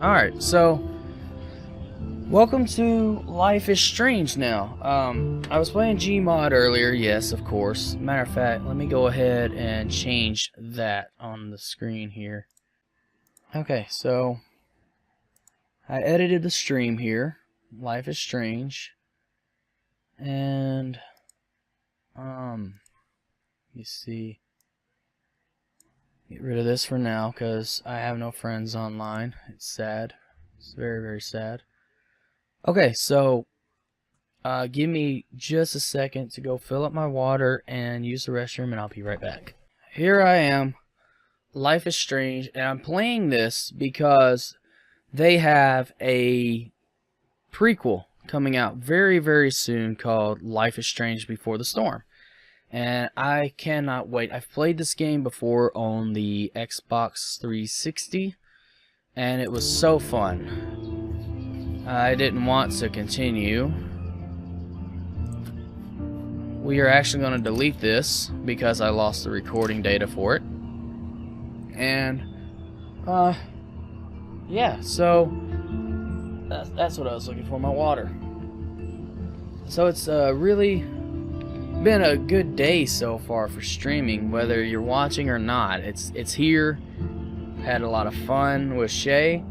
Alright, so welcome to Life is Strange now. I was playing Gmod earlier, yes, of course. Matter of fact, let me go ahead and change that on the screen here. Okay, so I edited the stream here, Life is Strange. And you see, get rid of this for now because I have no friends online. It's sad. It's very, very sad. Okay, so give me just a second to go fill up my water and use the restroom, and I'll be right back. Here I am, Life is Strange, and I'm playing this because they have a prequel coming out very, very soon called Life is Strange Before the Storm. And I cannot wait. I've played this game before on the Xbox 360, and it was so fun. I didn't want to continue. We are actually going to delete this because I lost the recording data for it. And, yeah, so that's what I was looking for, my water. So it's really been a good day so far for streaming, whether you're watching or not. It's here. Had a lot of fun with Shay.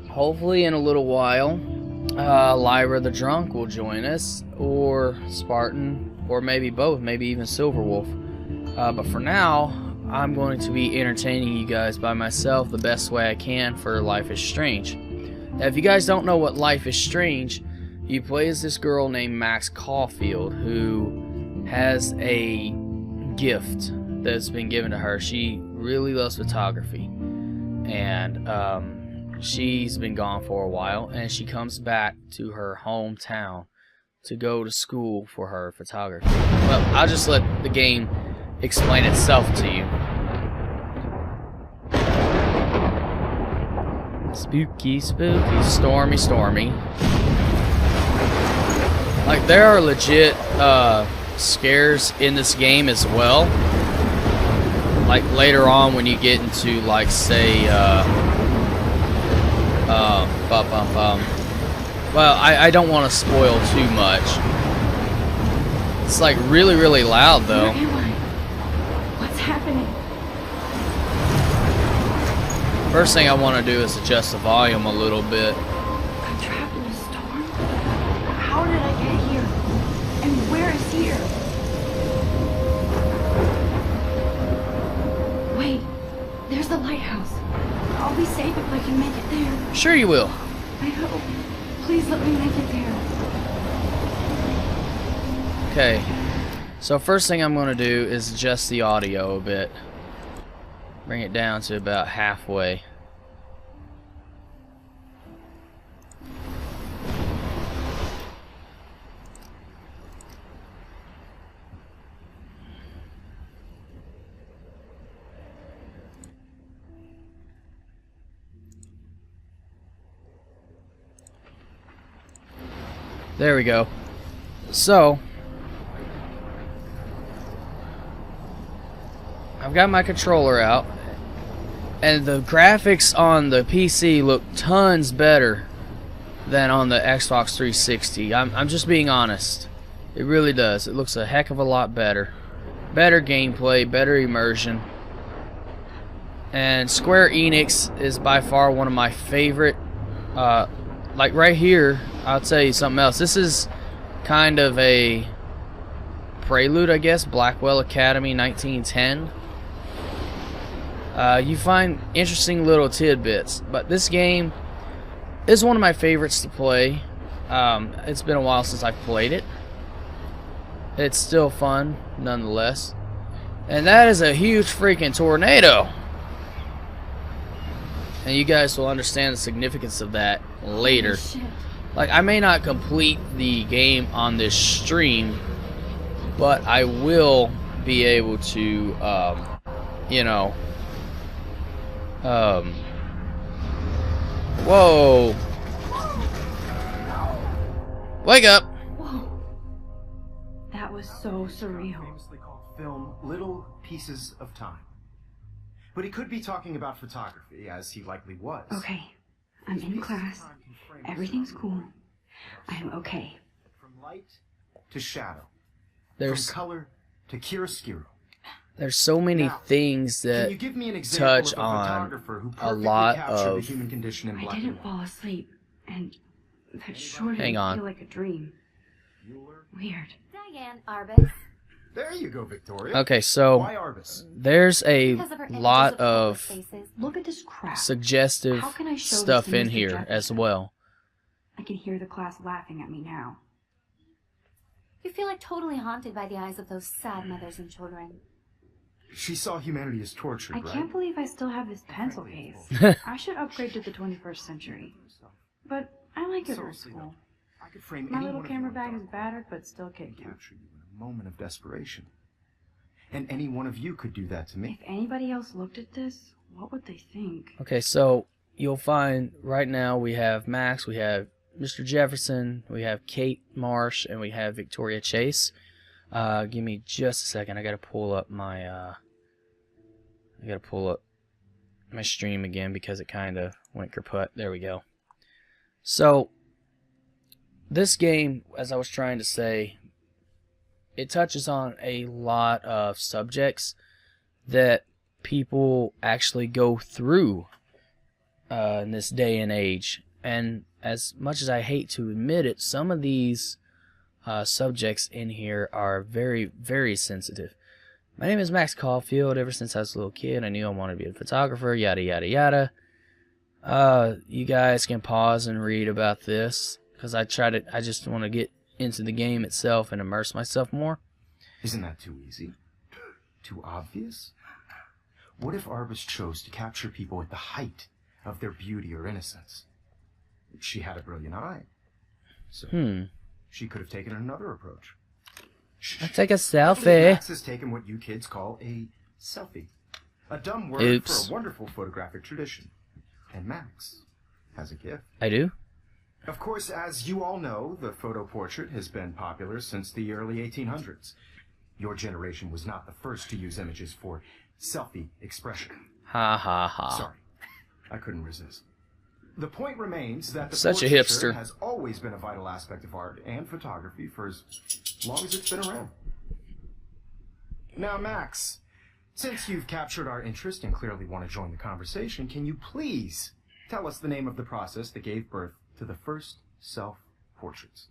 Hopefully in a little while Lyra the Drunk will join us, or Spartan, or maybe both, maybe even Silverwolf. But for now, I'm going to be entertaining you guys by myself the best way I can for Life is Strange. Now, if you guys don't know what Life is Strange, you play as this girl named Max Caulfield who has a gift that's been given to her. She really loves photography, and she's been gone for a while, and she comes back to her hometown to go to school for her photography. Well, I'll just let the game explain itself to you. Spooky, spooky, stormy, stormy. Like, there are legit scares in this game as well. Like, later on when you get into, like, say, well, I don't want to spoil too much. It's, like, really, really loud, though. Where am I? What's happening? First thing I want to do is adjust the volume a little bit. I'm trapped in a storm? How did I get here? And where is here? Wait, there's the lighthouse. I'll be safe if I can make it there. Sure you will. I hope. Please let me make it there. Okay, so first thing I'm going to do is adjust the audio a bit. Bring it down to about halfway. There we go. So, I've got my controller out, and the graphics on the PC look tons better than on the Xbox 360. I'm just being honest. It really does. It looks a heck of a lot better. Better gameplay, better immersion. And Square Enix is by far one of my favorite. Like right here, I'll tell you something else. This is kind of a prelude, I guess. Blackwell Academy 1910. You find interesting little tidbits, but this game is one of my favorites to play. It's been a while since I've played it. It's still fun, nonetheless. And that is a huge freaking tornado. And you guys will understand the significance of that later. Like, I may not complete the game on this stream, but I will be able to, you know, whoa. Wake up. Whoa. That was so surreal. Famously called film Little Pieces of Time. But he could be talking about photography, as he likely was. Okay, I'm in class. Everything's cool. I'm okay. From light to shadow. There's From color to chiaroscuro. there's so many Now, things Can that you give me an example touch of a on photographer who a perfectly lot captured the of. human condition in I black and didn't white? fall asleep, and that sure Hang didn't on. feel like a dream. Weird. Diane Arbus. There you go, Victoria. Okay, so Why Arbus? there's a Because of her images lot of countless of faces. Look at this crap. suggestive How can I show this stuff to in Mr. here as Jefferson? well. I can hear the class laughing at me now. You feel like totally haunted by the eyes of those sad mothers and children. She saw humanity as tortured, I right? can't believe I still have this pencil case. I should upgrade to the 21st century. But I like it old school. I could frame My any little one of camera you bag in is battered, but still kick and you. capture you in a moment of desperation. And any one of you could do that to If me. anybody else looked at this, what would they think? Okay, so you'll find right now we have Max, we have Mr. Jefferson, we have Kate Marsh, and we have Victoria Chase. Give me just a second. I gotta pull up my stream again because it kind of went kaput. There we go. So this game, as I was trying to say, it touches on a lot of subjects that people actually go through in this day and age. And as much as I hate to admit it, some of these subjects in here are very, very sensitive. My name is Max Caulfield. Ever since I was a little kid, I knew I wanted to be a photographer, yada, yada, yada. You guys can pause and read about this, because I just want to get into the game itself and immerse myself more. Isn't that too easy? Too obvious? What if Arbus chose to capture people at the height of their beauty or innocence? She had a brilliant eye. So she could have taken another approach. Let's take a I believe selfie. Max has taken what you kids call a selfie. A dumb word Oops. for a wonderful photographic tradition. And Max has a gift. I do? Of course, as you all know, the photo portrait has been popular since the early 1800s. Your generation was not the first to use images for selfie expression. Ha ha ha. Sorry, I couldn't resist. The point remains that the Such a portraiture hipster. has always been a vital aspect of art and photography for as long as it's been around. Now, Max, since you've captured our interest and clearly want to join the conversation, can you please tell us the name of the process that gave birth to the first self-portraits?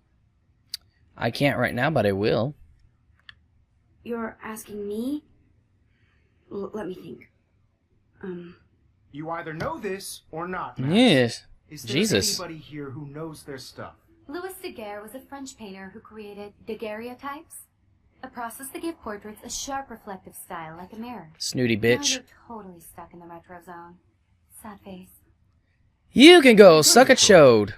I can't right now, but I will. You're asking me? Let me think. You either know this or not, Max. Yes. Is there Jesus. anybody here who knows their stuff? Louis Daguerre was a French painter who created daguerreotypes, a process that gave portraits a sharp reflective style like a mirror. Snooty Now bitch. you're totally stuck in the retro zone. Sad face. You can go suck a chode.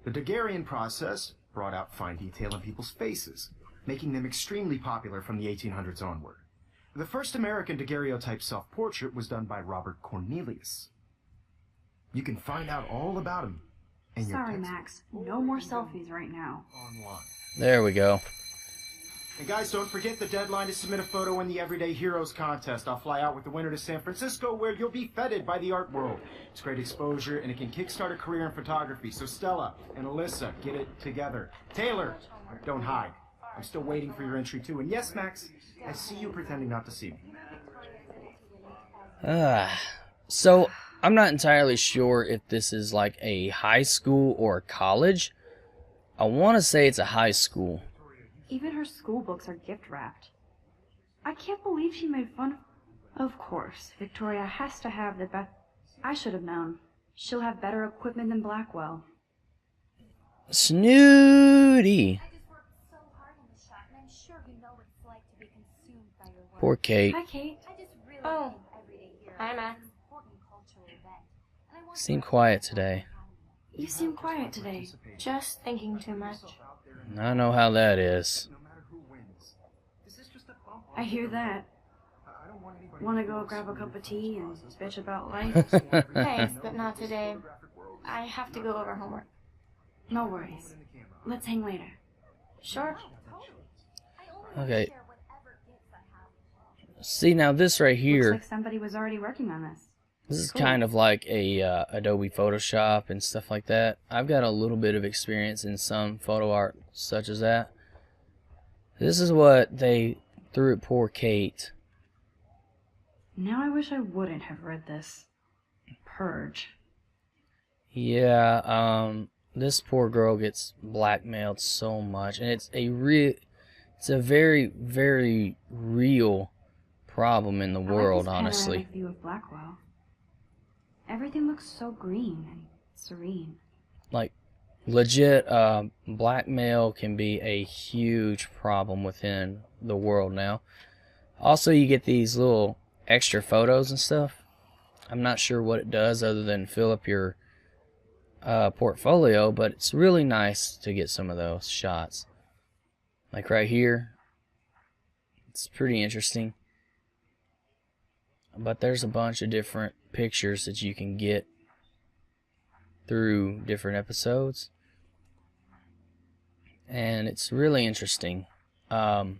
The Daguerrean process brought out fine detail in people's faces, making them extremely popular from the 1800s onward. The first American daguerreotype self-portrait was done by Robert Cornelius. You can find out all about him in your Sorry, textbook Max. No more selfies right now. online. There we go. And guys, don't forget the deadline to submit a photo in the Everyday Heroes contest. I'll fly out with the winner to San Francisco, where you'll be feted by the art world. It's great exposure, and it can kickstart a career in photography. So Stella and Alyssa, get it together. Taylor, don't hide. I'm still waiting for your entry, too. And yes, Max, I see you pretending not to see me. So, I'm not entirely sure if this is like a high school or a college. I want to say it's a high school. Even her school books are gift wrapped. I can't believe she made fun of course, Victoria has to have the best. I should have known. She'll have better equipment than Blackwell. Snooty. I just worked so hard in the shop, and I'm sure you know what it's like to be consumed by your work. Poor Kate. Hi, Kate. I just really Oh. think Everyday Heroes Hi, is Max. an important cultural event. And I want Seem to- quiet today. You seem quiet today. Just thinking too much. I know how that is. No matter who wins, this is just a bump. I hear that. I don't want anybody Want to go grab a cup of tea and bitch about life? Thanks, but not today. I have to go over homework. No worries. Let's hang later. Sure. I only want to Okay. share whatever gifts I have. See, now this right Looks here, like somebody was already working on this. this is Cool. kind of like a Adobe Photoshop and stuff like that. I've got a little bit of experience in some photo art such as that. This is what they threw at poor Kate. Now I wish I wouldn't have read this. Purge. Yeah, this poor girl gets blackmailed so much, and it's a very, very real problem in the world, I like this honestly. panoramic view of Blackwell. Everything looks so green and serene. Like, legit, blackmail can be a huge problem within the world now. Also, you get these little extra photos and stuff. I'm not sure what it does other than fill up your portfolio, but it's really nice to get some of those shots. Like right here, it's pretty interesting. But there's a bunch of different pictures that you can get through different episodes, and it's really interesting. But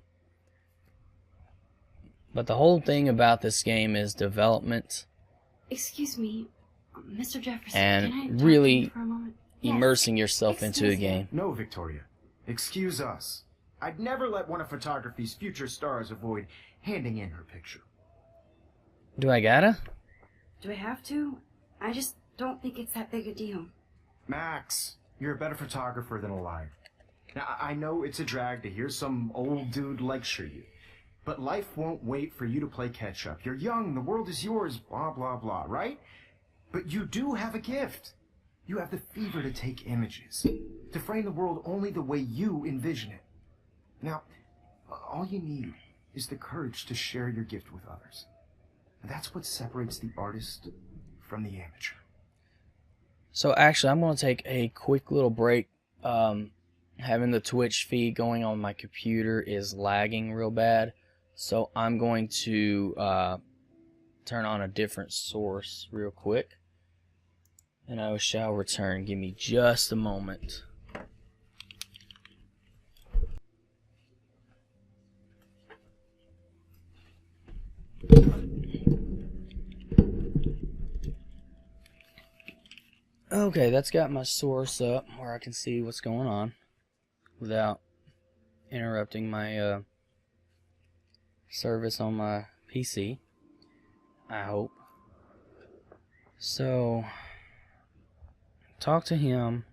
the whole thing about this game is development Excuse me, Mr. Jefferson. and can I talk to really you for a moment? immersing yourself into the Excuse me. game. No, Victoria. Excuse us. I'd never let one of photography's future stars avoid handing in her picture. Do I gotta? Do I have to? I just don't think it's that big a deal. Max, you're a better photographer than a liar. Now, I know it's a drag to hear some old dude lecture you, but life won't wait for you to play catch-up. You're young, the world is yours, blah, blah, blah, right? But you do have a gift. You have the fever to take images, to frame the world only the way you envision it. Now, all you need is the courage to share your gift with others. And that's what separates the artist from the amateur. So actually, I'm going to take a quick little break. Having the Twitch feed going on my computer is lagging real bad. So I'm going to turn on a different source real quick. And I shall return. Give me just a moment. Okay, that's got my source up where I can see what's going on without interrupting my service on my PC, I hope. So, talk to him.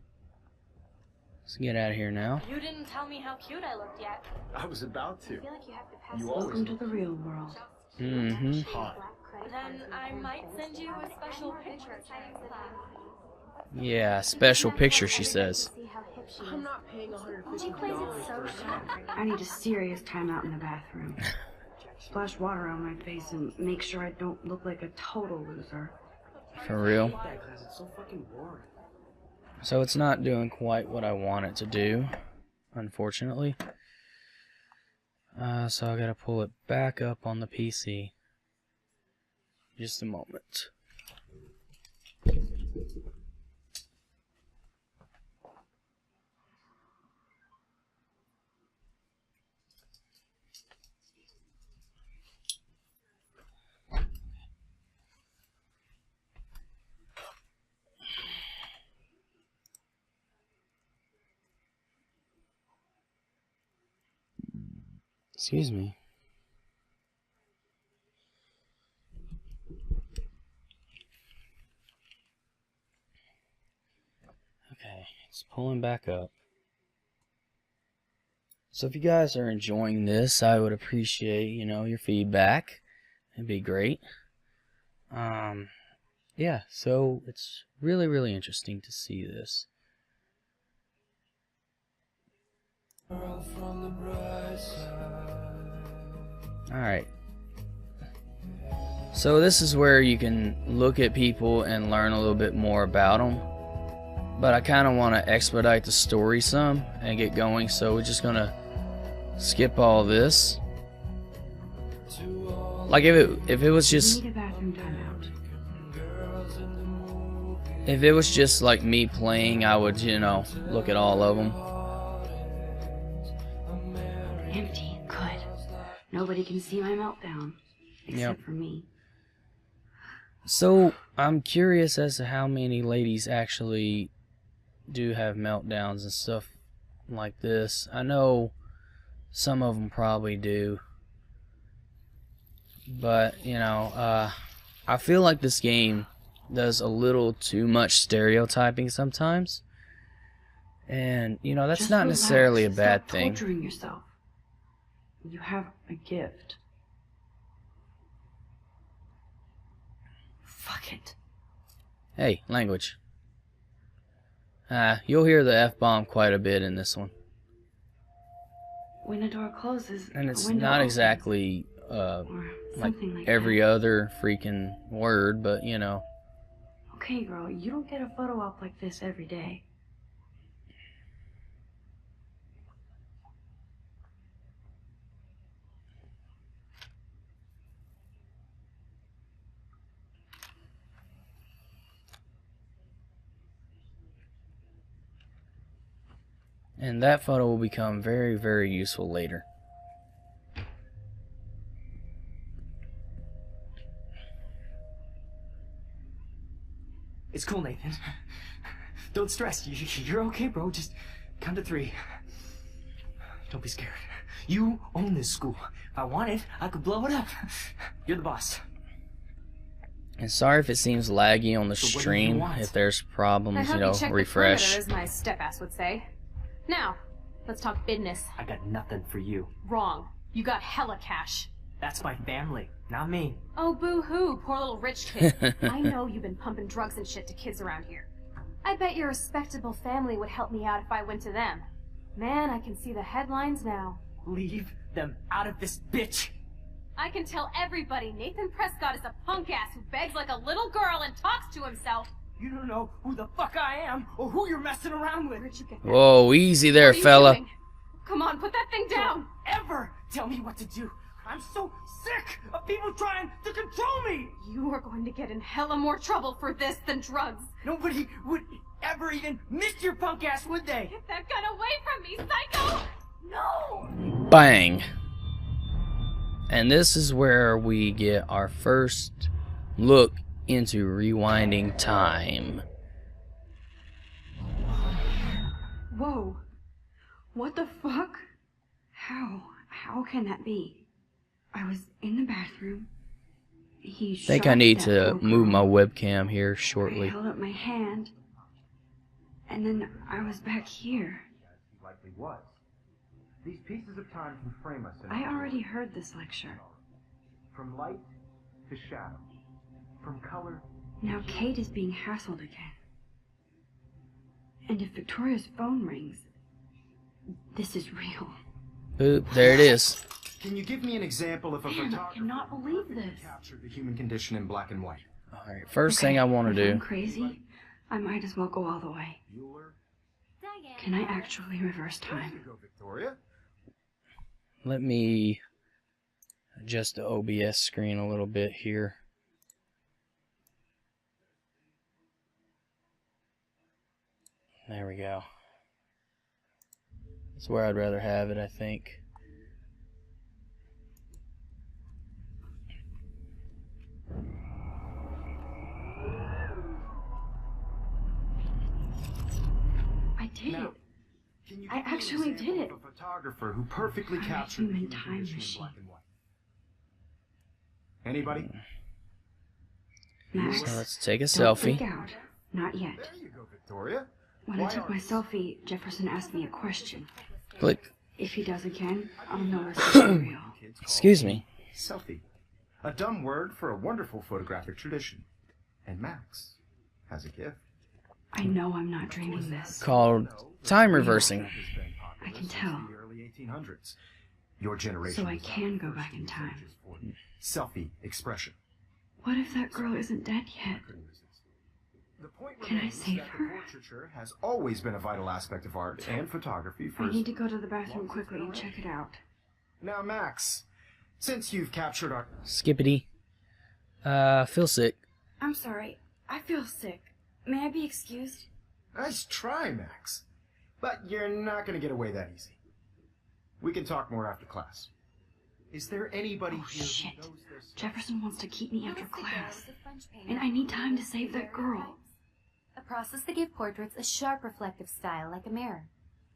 Let's get out of here now. You didn't tell me how cute I looked yet. I was about to. I feel like you have to pass You this always Welcome to the real world. Mm-hmm. hot. Then I might send you a special picture. Yeah, special picture, she says. I'm not paying $150. She plays it so sharp. I need a serious timeout in the bathroom. Splash water on my face and make sure I don't look like a total loser. For real. That class is so fucking boring. So it's not doing quite what I want it to do, unfortunately. So I gotta pull it back up on the PC. Just a moment. Excuse me. Okay, it's pulling back up. So if you guys are enjoying this, I would appreciate, your feedback. It'd be great. Yeah, so it's really, really interesting to see this. Alright. So this is where you can look at people and learn a little bit more about them. But I kind of want to expedite the story some and get going, so we're just going to skip all this. Like if it was just Need a bathroom timeout. if it was just like me playing, I would, look at all of them. Empty. Good. Nobody can see my meltdown. except for me. So, I'm curious as to how many ladies actually do have meltdowns and stuff like this. I know some of them probably do. But, you know, I feel like this game does a little too much stereotyping sometimes. And, you know, that's Just not relax. necessarily a bad Stop thing. torturing yourself. You have a gift. Fuck it. Hey, language. You'll hear the F-bomb quite a bit in this one. When a door closes, And it's a window not opens, exactly, or like something like every that. other freaking word, but, you know. Okay, girl, you don't get a photo op like this every day. And that photo will become very, very useful later. It's cool, Nathan. Don't stress. You're okay, bro. Just count to 3. Don't be scared. You own this school. If I wanted, I could blow it up. You're the boss. And sorry if it seems laggy on the So what do you stream. want? If there's I problems, hope you know, you check refresh. the perimeter, as my step-ass would say. Now, let's talk business. I got nothing for you. Wrong. You got hella cash. That's my family, not me. Oh, boo-hoo, poor little rich kid. I know you've been pumping drugs and shit to kids around here. I bet your respectable family would help me out if I went to them. Man, I can see the headlines now. Leave them out of this bitch. I can tell everybody Nathan Prescott is a punk ass who begs like a little girl and talks to himself. You don't know who the fuck I am or who you're messing around with. Where'd you get that? Whoa, easy there, What are you fella. doing? Come on, put that thing down. Don't ever tell me what to do. I'm so sick of people trying to control me. You are going to get in hella more trouble for this than drugs. Nobody would ever even miss your punk ass, would they? Get that gun away from me, psycho! No! Bang. And this is where we get our first look into rewinding time. Whoa. What the fuck? How can that be? I was in the bathroom. He I think I shot need that to poor move my girl. webcam here I shortly. held up my hand. And then I was back here. He likely was. These pieces of time can frame us in I our already world. heard this lecture. From light to shadow. From color. Now Kate is being hassled again. And if Victoria's phone rings, this is real. Boop, there it is. Can you give me an example of a Man, I photographer cannot believe this. captured the human condition in black and white? Alright, first thing I want to If I'm do. crazy, I might as well go all the way. Can I actually reverse There you time? go, Victoria. Let me adjust the OBS screen a little bit here. There we go. That's where I'd rather have it, I think. I did Now, it. Can you I give me an actually example did it. of a photographer who perfectly I'm a captured the human human time condition in machine. black and white? Anybody? Max, So let's take a don't selfie. freak out. Not yet. There you go, Victoria. When I Why took my aren't- selfie, Jefferson asked me a question. Click. If he does again, I'll know this is real. Kids call Excuse me. Selfie. A dumb word for a wonderful photographic tradition. And Max has a gift. I know I'm not dreaming this. Called time reversing. Has been popular I can since tell. the early 1800s. Your generation. So I was not can the go first back to in use time. images for selfie expression. What if that girl isn't dead yet? Couldn't resist. The point Can I remains save that her? portraiture has always been a vital aspect of art and photography for I need to go to the bathroom quickly and check it out. Now, Max, since you've captured our Skippity. Feel sick. I'm sorry. I feel sick. May I be excused? nice try, Max, but you're not going to get away that easy. We can talk more after class. Is there anybody Oh, here shit. who knows their stuff? Jefferson wants to keep me after Louis Daguerre class. was a French painter And I need time to who save that girl. A process that gave portraits a sharp reflective style like a mirror.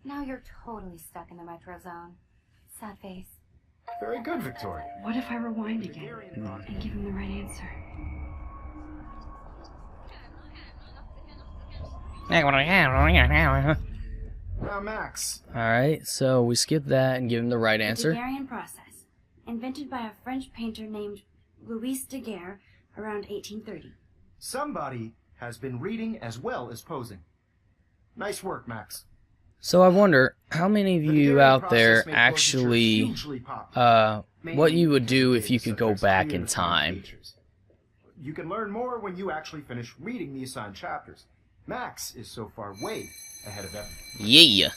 Now you're totally stuck in the retro zone. Sad face. Very good, Victoria. What if I rewind again and give him the right answer? Now, Max. Alright, so we skip that and give him the right answer. The Daguerrean process, invented by a French painter named Louis Daguerre around 1830. Somebody has been reading as well as posing. Nice work, Max. So I wonder, how many of The you Daguerrean out there process made portraiture actually, hugely popular. what you would do if you Mainly could go subjects back clear in to find time? features. You can learn more when you actually finish reading the assigned chapters. Max is so far way ahead of everyone. Yeah.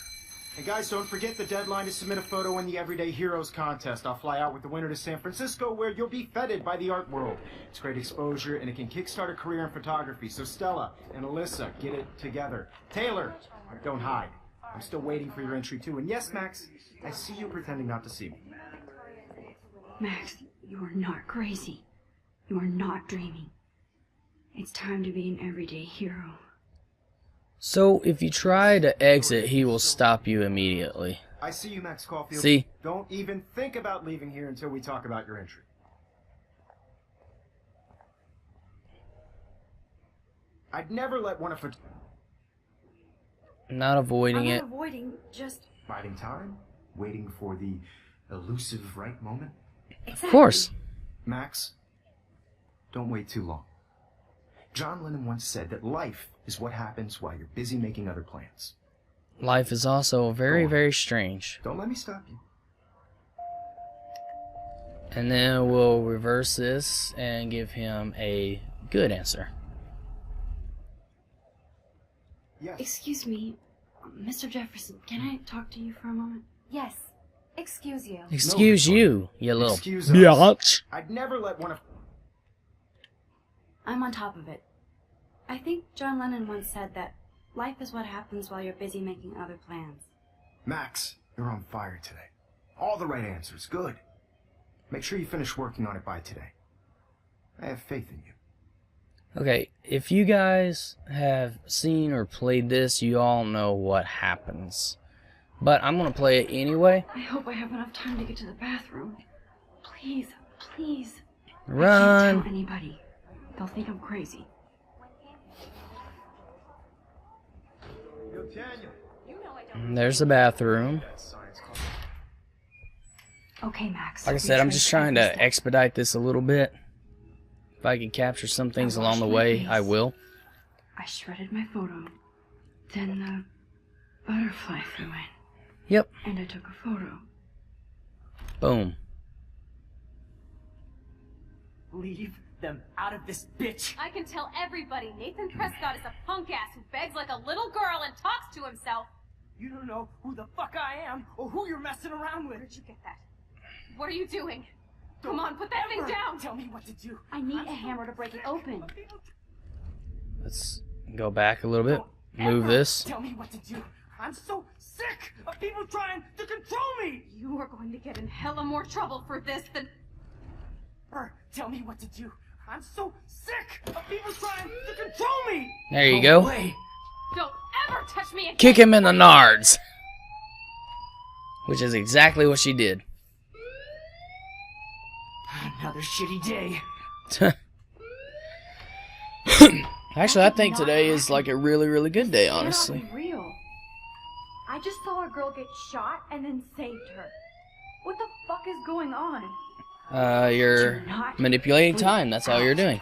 And guys, don't forget the deadline to submit a photo in the Everyday Heroes contest. I'll fly out with the winner to San Francisco, where you'll be feted by the art world. It's great exposure, and it can kickstart a career in photography. So Stella and Alyssa, get it together. Taylor, don't hide. I'm still waiting for your entry too. And yes, Max, I see you pretending not to see me. Max, you are not crazy. You are not dreaming. It's time to be an everyday hero. So if you try to exit, he will stop you immediately. I see you, Max Caulfield. See? Don't even think about leaving here until we talk about your entry. I'd never let one of Not avoiding I'm it. not avoiding, just... biding time, waiting for the elusive right moment. Exactly. Of course. Max, don't wait too long. John Lennon once said that life is what happens while you're busy making other plans. Life is also very, very strange. Don't let me stop you. And then we'll reverse this and give him a good answer. Yes. Excuse me, Mr. Jefferson, can I talk to you for a moment? Yes. Excuse you. Excuse Victoria. you, you little Excuse us. biatch. I'd never let one of... I'm on top of it. I think John Lennon once said that life is what happens while you're busy making other plans. Max, you're on fire today. All the right answers. Good. Make sure you finish working on it by today. I have faith in you. Okay, if you guys have seen or played this, you all know what happens. But I'm going to play it anyway. I hope I have enough time to get to the bathroom. Please, please. I can't Run. tell anybody. They'll think I'm crazy. Yo, Daniel. And there's the bathroom. Okay, Max. Like I said, I'm retrace just trying every to step. expedite this a little bit. If I can capture some things I along the washed my way, face. I will. I shredded my photo. Then the butterfly flew in. Yep. And I took a photo. Boom. Leave them out of this bitch. I can tell everybody Nathan Prescott is a punk ass who begs like a little girl and talks to himself. You don't know who the fuck I am or who you're messing around with. Where'd you get that? What are you doing? Come on, put that thing Ever down! Tell me what to do. I need a hammer to break it open. Let's go back a little bit. Don't Move ever this. Tell me what to do. I'm so sick of people trying to control me. You are going to get in hella more trouble for this than... Tell me what to do. I'm so sick of people trying to control me. There you Go go. away. Don't ever touch me again! Kick him in the nards. Which is exactly what she did. Another shitty day. Actually, I think today is like a really, really good day, honestly. Cannot be real. I just saw a girl get shot and then saved her. What the fuck is going on? You're manipulating time. That's all you're doing.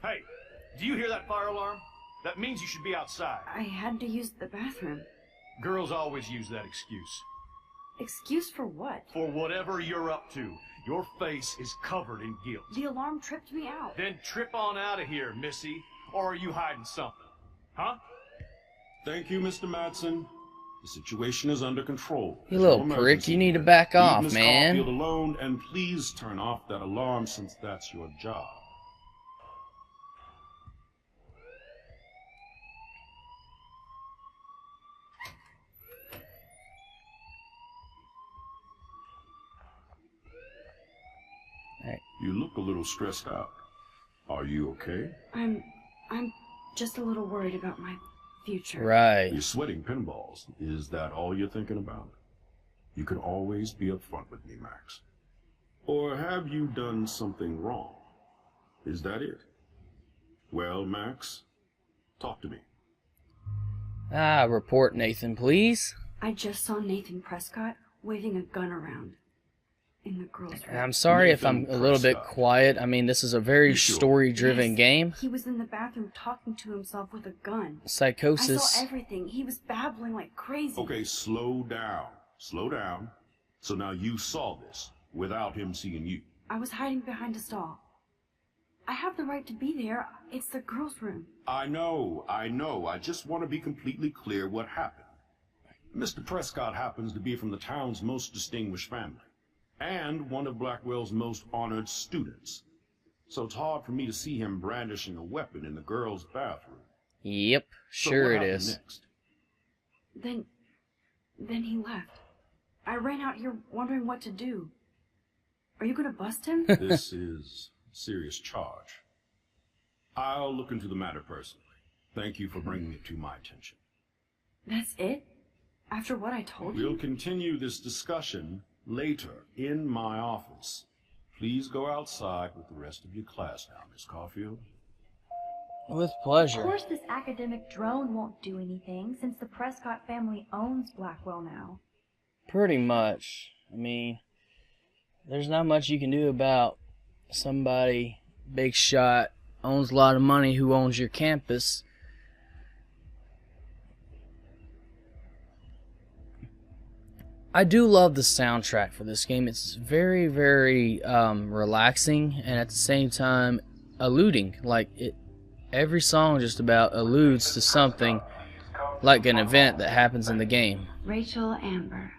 Hey, do you hear that fire alarm? That means you should be outside. I had to use the bathroom. Girls always use that excuse. Excuse for what? For whatever you're up to, your face is covered in guilt. The alarm tripped me out. Then trip on out of here, Missy. Or are you hiding something? Huh? Thank you, Mr. Madsen. The situation is under control. You little No prick, emergency you need to here. back Leave off, Miss man. Caulfield alone, and please turn off that alarm since that's your job. little stressed out. Are you okay? I'm just a little worried about my future. Right. You're sweating pinballs. Is that all you're thinking about? You can always be upfront with me, Max. Or have you done something wrong? Is that it? Well, Max, talk to me. Report Nathan, please. I just saw Nathan Prescott waving a gun around in the girls' room. I'm sorry if I'm a little bit quiet. I mean, this is a very story-driven Yes, game. He was in the bathroom talking to himself with a gun. I Psychosis. saw everything. He was babbling like crazy. Okay, slow down. Slow down. So now you saw this without him seeing you. I was hiding behind a stall. I have the right to be there. It's the girls' room. I know. I just want to be completely clear what happened. Mr. Prescott happens to be from the town's most distinguished family, and one of Blackwell's most honored students. So it's hard for me to see him brandishing a weapon in the girls' bathroom. Yep, So sure what it happened is. next? Then he left. I ran out here wondering what to do. Are you gonna bust him? This is a serious charge. I'll look into the matter personally. Thank you for bringing it to my attention. That's it? After what I told We'll you? continue this discussion later in my office. Please go outside with the rest of your class now, Miss Caulfield. With Of pleasure. course this academic drone won't do anything, since the Prescott family owns Blackwell now. Pretty much. I mean, there's not much you can do about somebody big shot, owns a lot of money, who owns your campus. I do love the soundtrack for this game. It's very, very relaxing, and at the same time alluding. Like, every song just about alludes to something, like an event that happens in the game. Rachel Amber.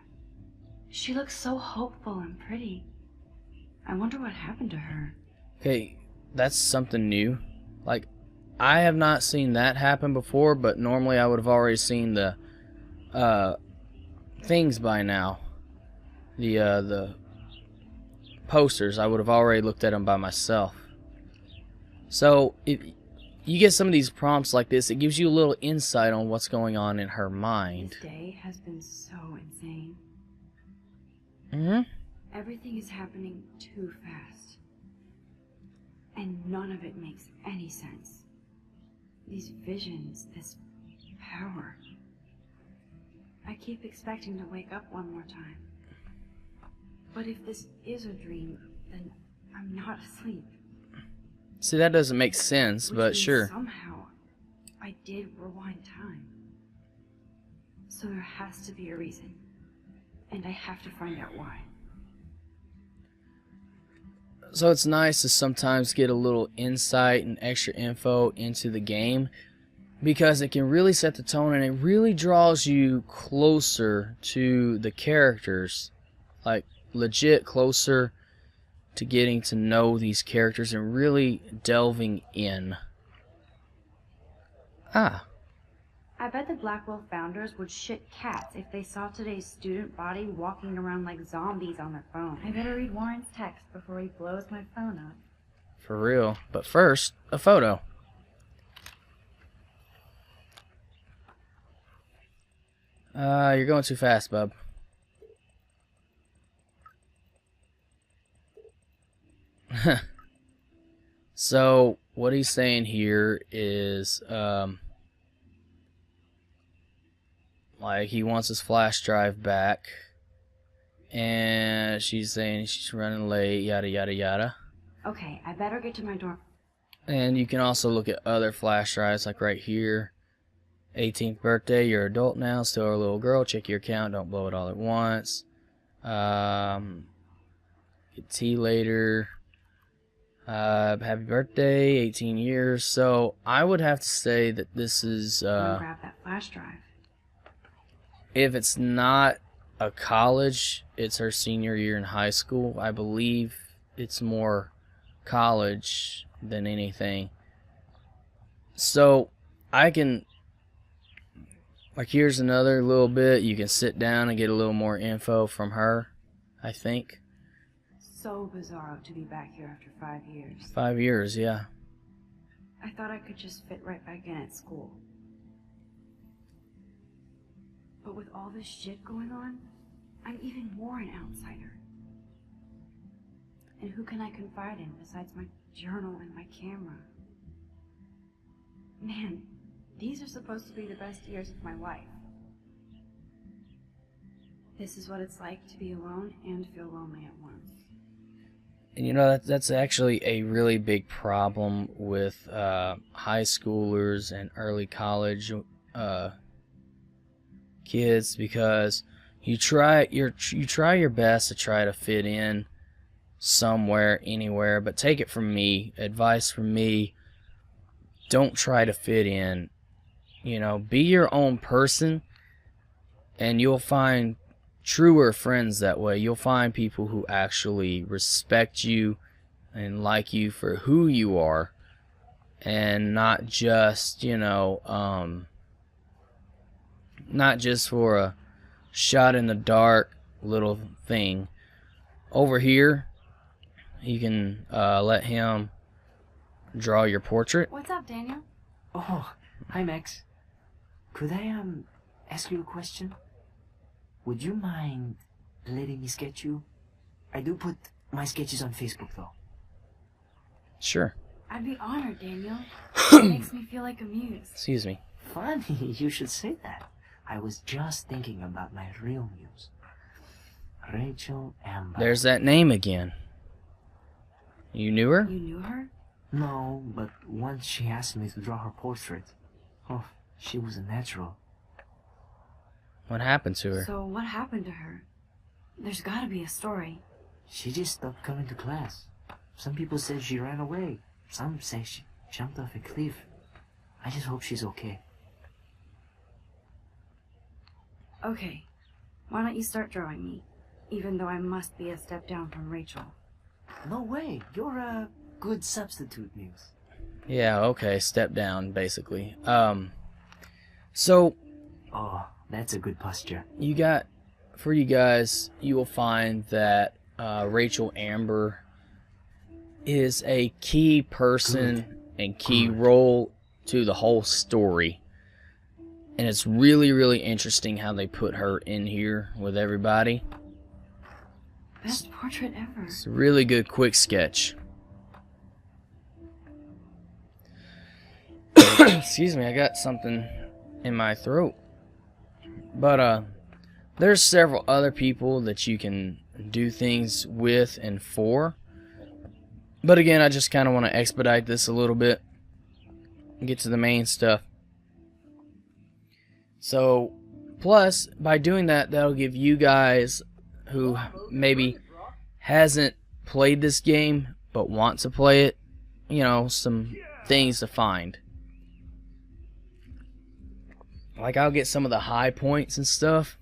She looks so hopeful and pretty. I wonder what happened to her. Okay, that's something new. Like, I have not seen that happen before, but normally I would have already seen the things by now. The posters, I would have already looked at them by myself. So, if you get some of these prompts like this, it gives you a little insight on what's going on in her mind. This day has been so insane. Everything is happening too fast. And none of it makes any sense. These visions, this power. I keep expecting to wake up one more time. But if this is a dream, then I'm not asleep. See, that doesn't make sense, Which but means sure. somehow I did rewind time. So there has to be a reason. And I have to find out why. So it's nice to sometimes get a little insight and extra info into the game, because it can really set the tone and it really draws you closer to the characters. Like, legit closer to getting to know these characters and really delving in. I bet the Blackwell founders would shit cats if they saw today's student body walking around like zombies on their phone. I better read Warren's text before he blows my phone up. For real. But first, a photo. You're going too fast, bub. So, what he's saying here is, like, he wants his flash drive back, and she's saying she's running late, yada, yada, yada. Okay, I better get to my dorm. And you can also look at other flash drives, like right here. 18th birthday, you're an adult now, still a little girl, check your account, don't blow it all at once. Get tea later. Happy birthday, 18 years. So I would have to say that this is, I'm gonna grab that flash drive. if it's not a college, it's her senior year in high school. I believe it's more college than anything. So I can, like, here's another little bit. You can sit down and get a little more info from her, I think. so bizarre to be back here after 5 years. 5 years, yeah. I thought I could just fit right back in at school. But with all this shit going on, I'm even more an outsider. And who can I confide in besides my journal and my camera? Man, these are supposed to be the best years of my life. This is what it's like to be alone and feel lonely at once. And you know, that's actually a really big problem with high schoolers and early college kids, because you try your best to try to fit in somewhere, anywhere, but take it from me, advice from me, don't try to fit in. You know, be your own person, and you'll find truer friends that way. You'll find people who actually respect you and like you for who you are, and not just, you know, not just for a shot in the dark little thing. Over here, you can let him draw your portrait. What's up, Daniel? Oh, hi, Max. Could I, ask you a question? Would you mind letting me sketch you? I do put my sketches on Facebook, though. Sure. I'd be honored, Daniel. It makes me feel like a muse. Excuse me. Funny, you should say that. I was just thinking about my real muse. Rachel Amber. There's that name again. You knew her? You knew her? No, but once she asked me to draw her portrait. Oh, she was a natural. What happened to her? So what happened to her? There's gotta be a story. She just stopped coming to class. Some people said she ran away. Some say she jumped off a cliff. I just hope she's okay. Okay, why don't you start drawing me? Even though I must be a step down from Rachel. No way, you're a good substitute, Muse. Yeah, okay, step down, basically. So... Oh, that's a good posture. For you guys, you will find that Rachel Amber is a key person and key role to the whole story. And it's really, really interesting how they put her in here with everybody. Best portrait ever. It's a really good quick sketch. Excuse me, I got something in my throat. But there's several other people that you can do things with and for. But again, I just kind of want to expedite this a little bit and get to the main stuff. So, plus, by doing that, that'll give you guys who maybe hasn't played this game but want to play it, you know, some things to find. Like, I'll get some of the high points and stuff.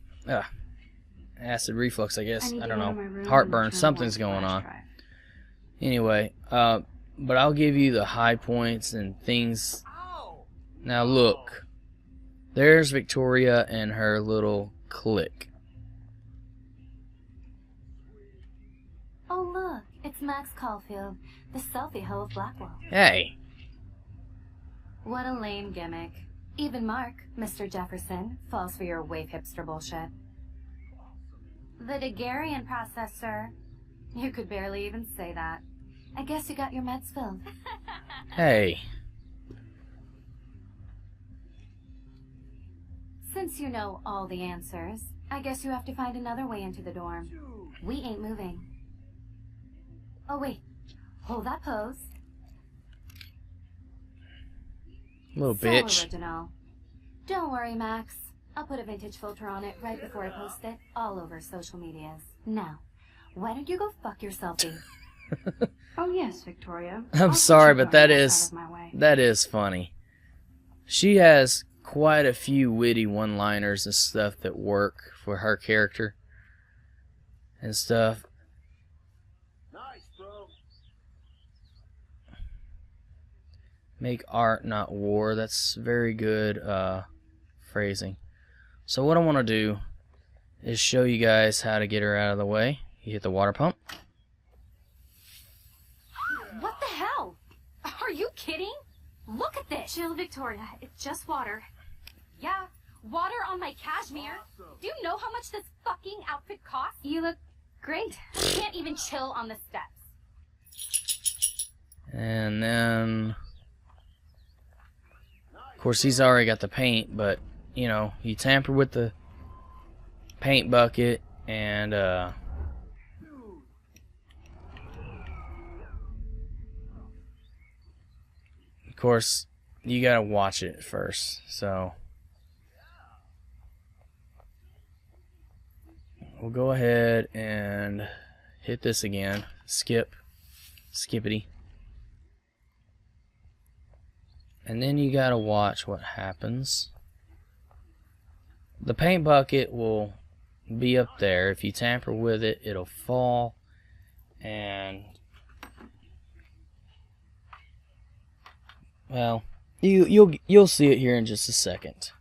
Acid reflux, I guess. I don't know. Heartburn. Something's going on. Anyway, but I'll give you the high points and things. Now, look. There's Victoria and her little clique. Oh, look. It's Max Caulfield, the selfie hoe of Blackwell. Hey. What a lame gimmick. Even Mark, Mr. Jefferson, falls for your wave hipster bullshit. The Daguerrean process, sir. You could barely even say that. I guess you got your meds filled. Hey. Since you know all the answers, I guess you have to find another way into the dorm. We ain't moving. Oh, wait. Hold that pose. Little So bitch. original. Don't worry, Max. I'll put a vintage filter on it right before I post it all over social medias. Now, why don't you go fuck yourself, B? Oh yes, Victoria. I'm sorry, but that is funny. She has quite a few witty one-liners and stuff that work for her character and stuff. Nice, bro. Make art, not war. That's very good phrasing. So what I want to do is show you guys how to get her out of the way. You hit the water pump. Are you kidding? Look at this. Chill, Victoria. It's just water. Yeah, water on my cashmere. Do you know how much this fucking outfit costs? You look great. Can't even chill on the steps. And then, of course, he's already got the paint, but, you know, you tamper with the paint bucket, and, of course, you gotta watch it first, so we'll go ahead and hit this again. Skippity. And then you gotta watch what happens. The paint bucket will be up there. If you tamper with it, it'll fall, and well, you'll see it here in just a second.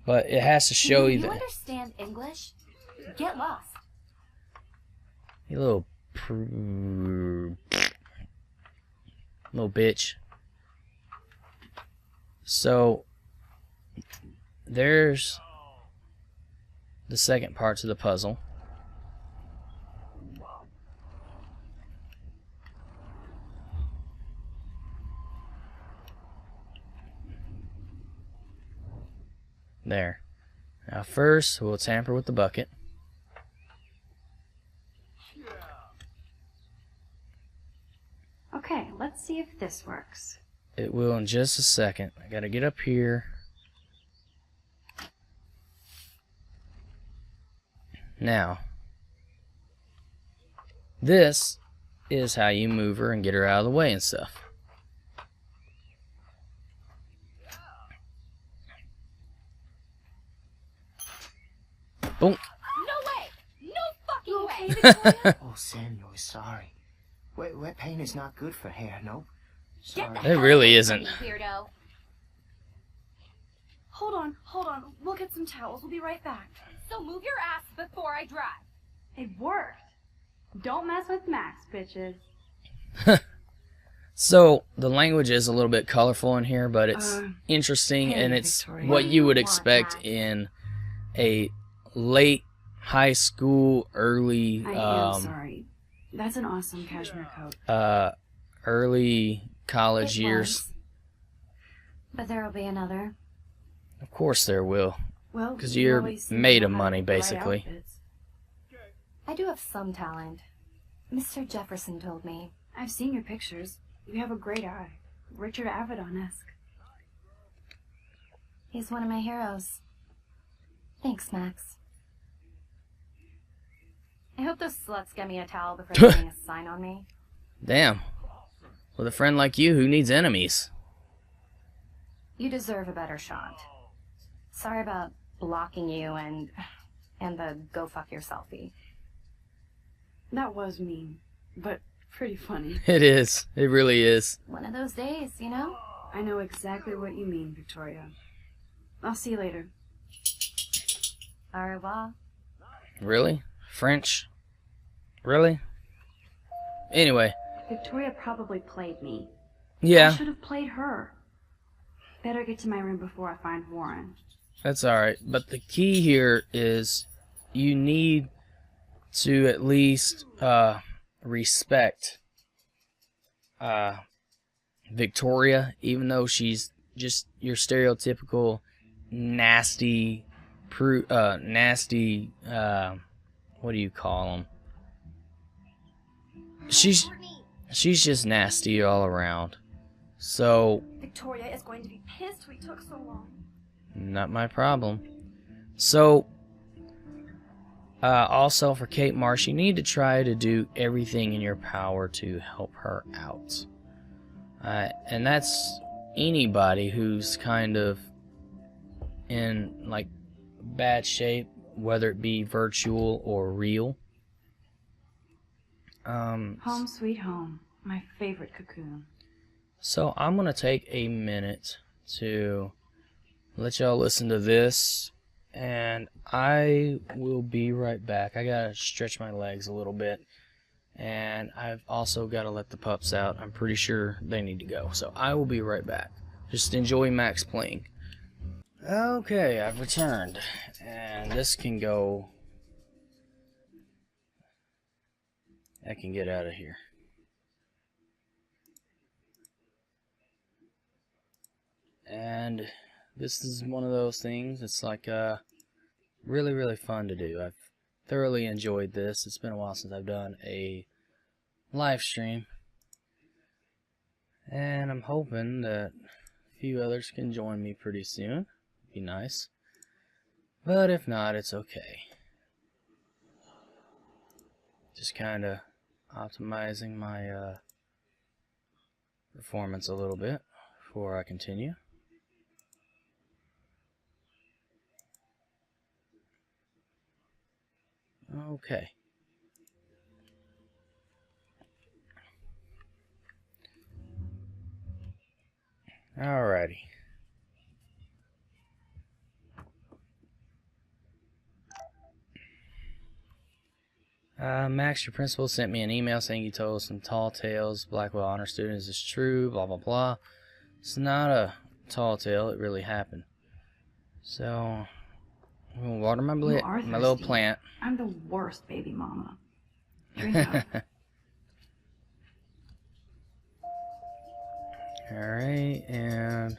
But it has to show you Do you that. understand English? Get lost. You little bitch. So there's the second part to the puzzle. There. Now first we'll tamper with the bucket. Okay, let's see if this works. It will in just a second. I gotta get up here. Now, this is how you move her and get her out of the way and stuff. Boom. No way! No fucking way! Victoria? Oh, Samuel, sorry. Wet paint is not good for hair, no? Get the Sorry. It hell really away isn't. from me, weirdo. Hold on. We'll get some towels. We'll be right back. So move your ass before I drive. It worked. Don't mess with Max, bitches. So the language is a little bit colorful in here, but it's interesting, hey, and it's Victoria. what What do you you would want, expect Max? in a late high school, early I am sorry. That's an awesome cashmere coat. early college It years. was. But there'll be another. Of course there will. Well, 'Cause you you're always seem to made have of money, the right basically. outfits. I do have some talent. Mr. Jefferson told me. I've seen your pictures. You have a great eye. Richard Avedon-esque. He's one of my heroes. Thanks, Max. I hope those sluts get me a towel before they hang a sign on me. Damn. With a friend like you, who needs enemies? You deserve a better shot. Sorry about blocking you and the go fuck yourselfie. That was mean, but pretty funny. It is. It really is. One of those days, you know? I know exactly what you mean, Victoria. I'll see you later. Au revoir. Really? French? Really? Anyway. Victoria probably played me. I Yeah, should have played her. Better get to my room before I find Warren. that's alright. But the key here is you need to at least respect Victoria, even though she's just your stereotypical nasty, what do you call them? She's just nasty all around. So, Victoria is going to be pissed we took so long. not my problem. So, also for Kate Marsh, you need to try to do everything in your power to help her out. And that's anybody who's kind of in like bad shape, whether it be virtual or real. Home sweet home. My favorite cocoon. So I'm going to take a minute to let y'all listen to this, and I will be right back. I got to stretch my legs a little bit, And I've also got to let the pups out. I'm pretty sure they need to go. So I will be right back. Just enjoy Max playing. Okay, I've returned. And this can go... I can get out of here. And this is one of those things. It's like really, really fun to do. I've thoroughly enjoyed this. It's been a while since I've done a live stream. And I'm hoping that a few others can join me pretty soon. Be nice. But if not, it's okay. Just kind of optimizing my performance a little bit before I continue. Okay. Alrighty. Max, your principal sent me an email saying you told some tall tales. Blackwell honor students is true. Blah blah blah. It's not a tall tale. It really happened. So, I'm gonna water my little plant. I'm the worst baby mama. Drink up. Alright, and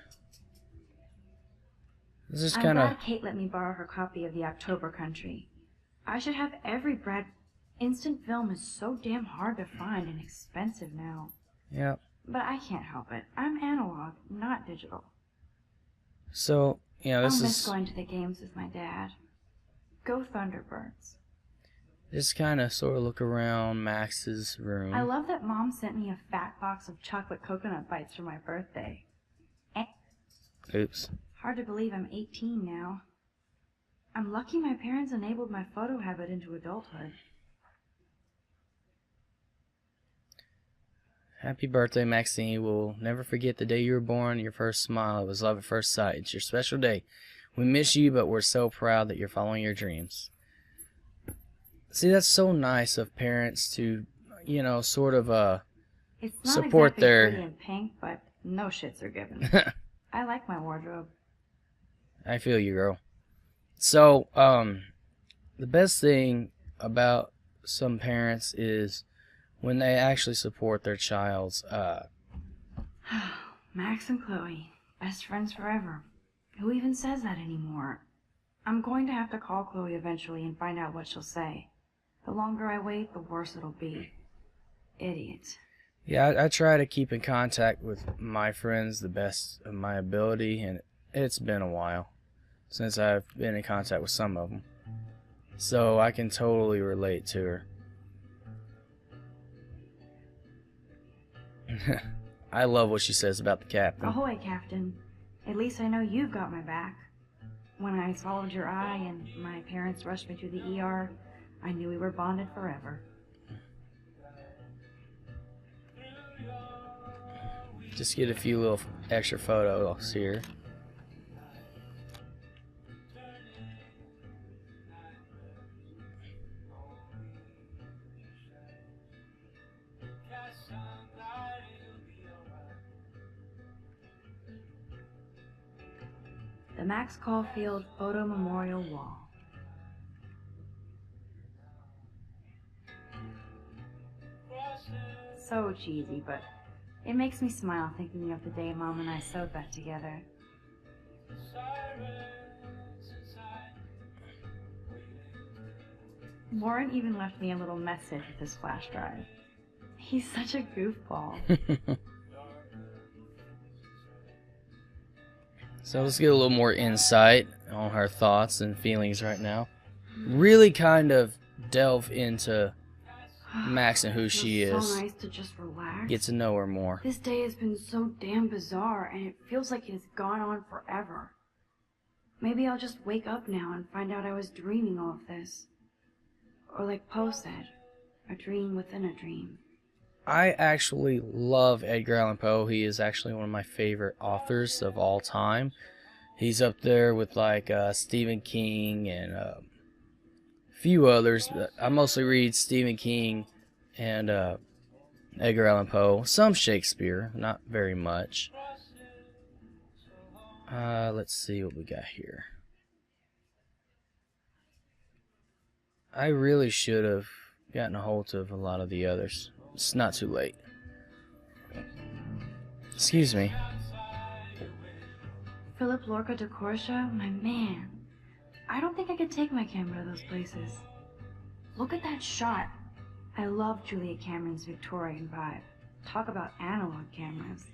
this is I'm kind of... glad Kate let me borrow her copy of The October Country. I should have every Brad... Instant film is so damn hard to find and expensive now. Yep. But I can't help it. I'm analog, not digital. So, yeah, this I'll is... miss going to the games with my dad. Go Thunderbirds. Just kind of sort of look around Max's room. I love that Mom sent me a fat box of chocolate coconut bites for my birthday. Oops. Hard to believe I'm 18 now. I'm lucky my parents enabled my photo habit into adulthood. Happy birthday, Maxine. We'll never forget the day you were born, your first smile. It was love at first sight. It's your special day. We miss you, but we're so proud that you're following your dreams. See, that's so nice of parents to, you know, sort of it's not support exactly their... pretty in pink, but no shits are given. I like my wardrobe. I feel you, girl. So, the best thing about some parents is when they actually support their child's, Max and Chloe, best friends forever. Who even says that anymore? I'm going to have to call Chloe eventually and find out what she'll say. The longer I wait, the worse it'll be. Idiot. Yeah, I try to keep in contact with my friends the best of my ability, and it's been a while since I've been in contact with some of them. So I can totally relate to her. I love what she says about the captain. Ahoy, Captain. At least I know you've got my back. When I swallowed your eye and my parents rushed me to the ER, I knew we were bonded forever. Just get a few little extra photos here. The Max Caulfield Photo Memorial Wall. So cheesy, but it makes me smile thinking of the day Mom and I sewed that together. Warren even left me a little message with his flash drive. He's such a goofball. So let's get a little more insight on her thoughts and feelings right now. Really kind of delve into Max and who she is. So nice to just relax. Get to know her more. This day has been so damn bizarre, and it feels like it has gone on forever. Maybe I'll just wake up now and find out I was dreaming all of this. Or like Poe said, a dream within a dream. I actually love Edgar Allan Poe. He is actually one of my favorite authors of all time. He's up there with like Stephen King and a few others. But I mostly read Stephen King and Edgar Allan Poe, some Shakespeare, not very much. Let's see what we got here. I really should have gotten a hold of a lot of the others. It's not too late. Excuse me. Philip Lorca de Corsia, my man. I don't think I could take my camera to those places. Look at that shot. I love Julia Cameron's Victorian vibe. Talk about analog cameras.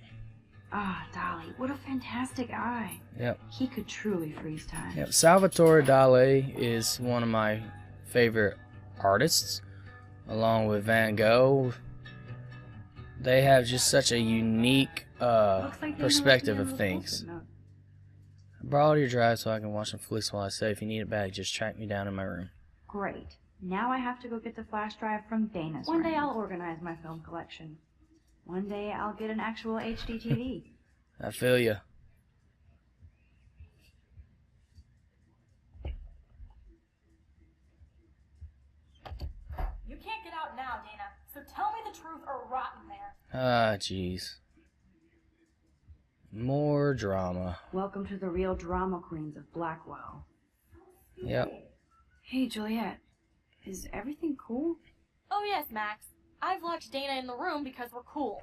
Ah, Dali, what a fantastic eye. Yep. He could truly freeze time. Yep. Salvatore Dali is one of my favorite artists, along with Van Gogh. They have just such a unique perspective of things. I borrowed your drive so I can watch some flicks while I say if you need it back, just track me down in my room. Great. Now I have to go get the flash drive from Dana's. One day I'll organize my film collection. One day I'll get an actual HD TV. I feel you. You can't get out now, Dana, so tell me the truth or rot in there. Ah, jeez. More drama. Welcome to the real drama queens of Blackwell. Yep. Hey, Juliet. Is everything cool? Oh yes, Max. I've locked Dana in the room because we're cool.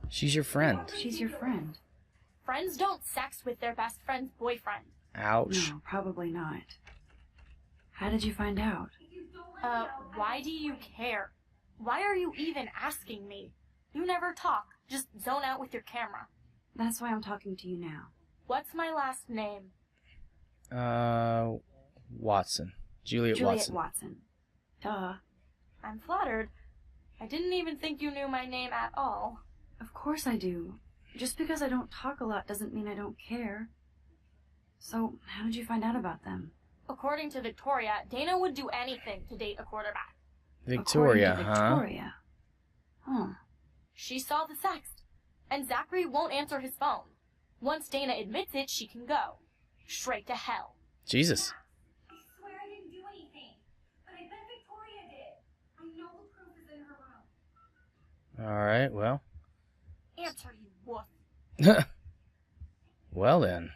She's your friend. She's your friend. Friends don't sex with their best friend's boyfriend. Ouch. No, probably not. How did you find out? Why do you care? Why are you even asking me? You never talk. Just zone out with your camera. That's why I'm talking to you now. What's my last name? Watson. Juliet Watson. Watson. Duh. I'm flattered. I didn't even think you knew my name at all. Of course I do. Just because I don't talk a lot doesn't mean I don't care. So, how did you find out about them? According to Victoria, Dana would do anything to date a quarterback. Victoria, According to Victoria. Huh? She saw the sext, and Zachary won't answer his phone. Once Dana admits it, she can go. Straight to hell. Jesus. I swear I didn't do anything, but I bet Victoria did. I know the proof is in her room. Alright, well. Answer, you woof. Well then.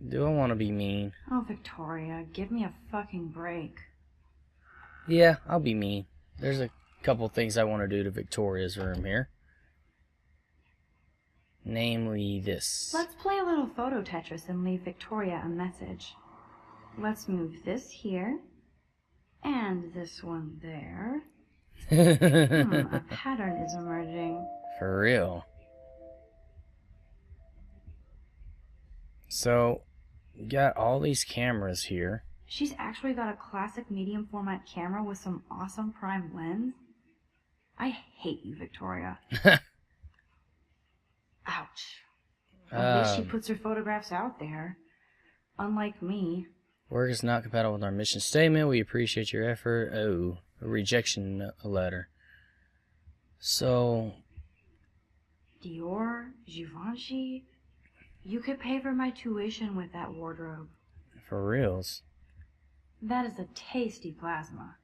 Do I want to be mean? Oh, Victoria, give me a fucking break. Yeah, I'll be mean. There's a couple things I want to do to Victoria's room here. Namely this. Let's play a little photo Tetris and leave Victoria a message. Let's move this here. And this one there. A pattern is emerging. For real. So, we got all these cameras here. She's actually got a classic medium format camera with some awesome prime lens. I hate you, Victoria. Ouch. At least she puts her photographs out there. Unlike me. Work is not compatible with our mission statement. We appreciate your effort. Oh, a rejection letter. So... Dior, Givenchy... You could pay for my tuition with that wardrobe. For reals. That is a tasty plasma.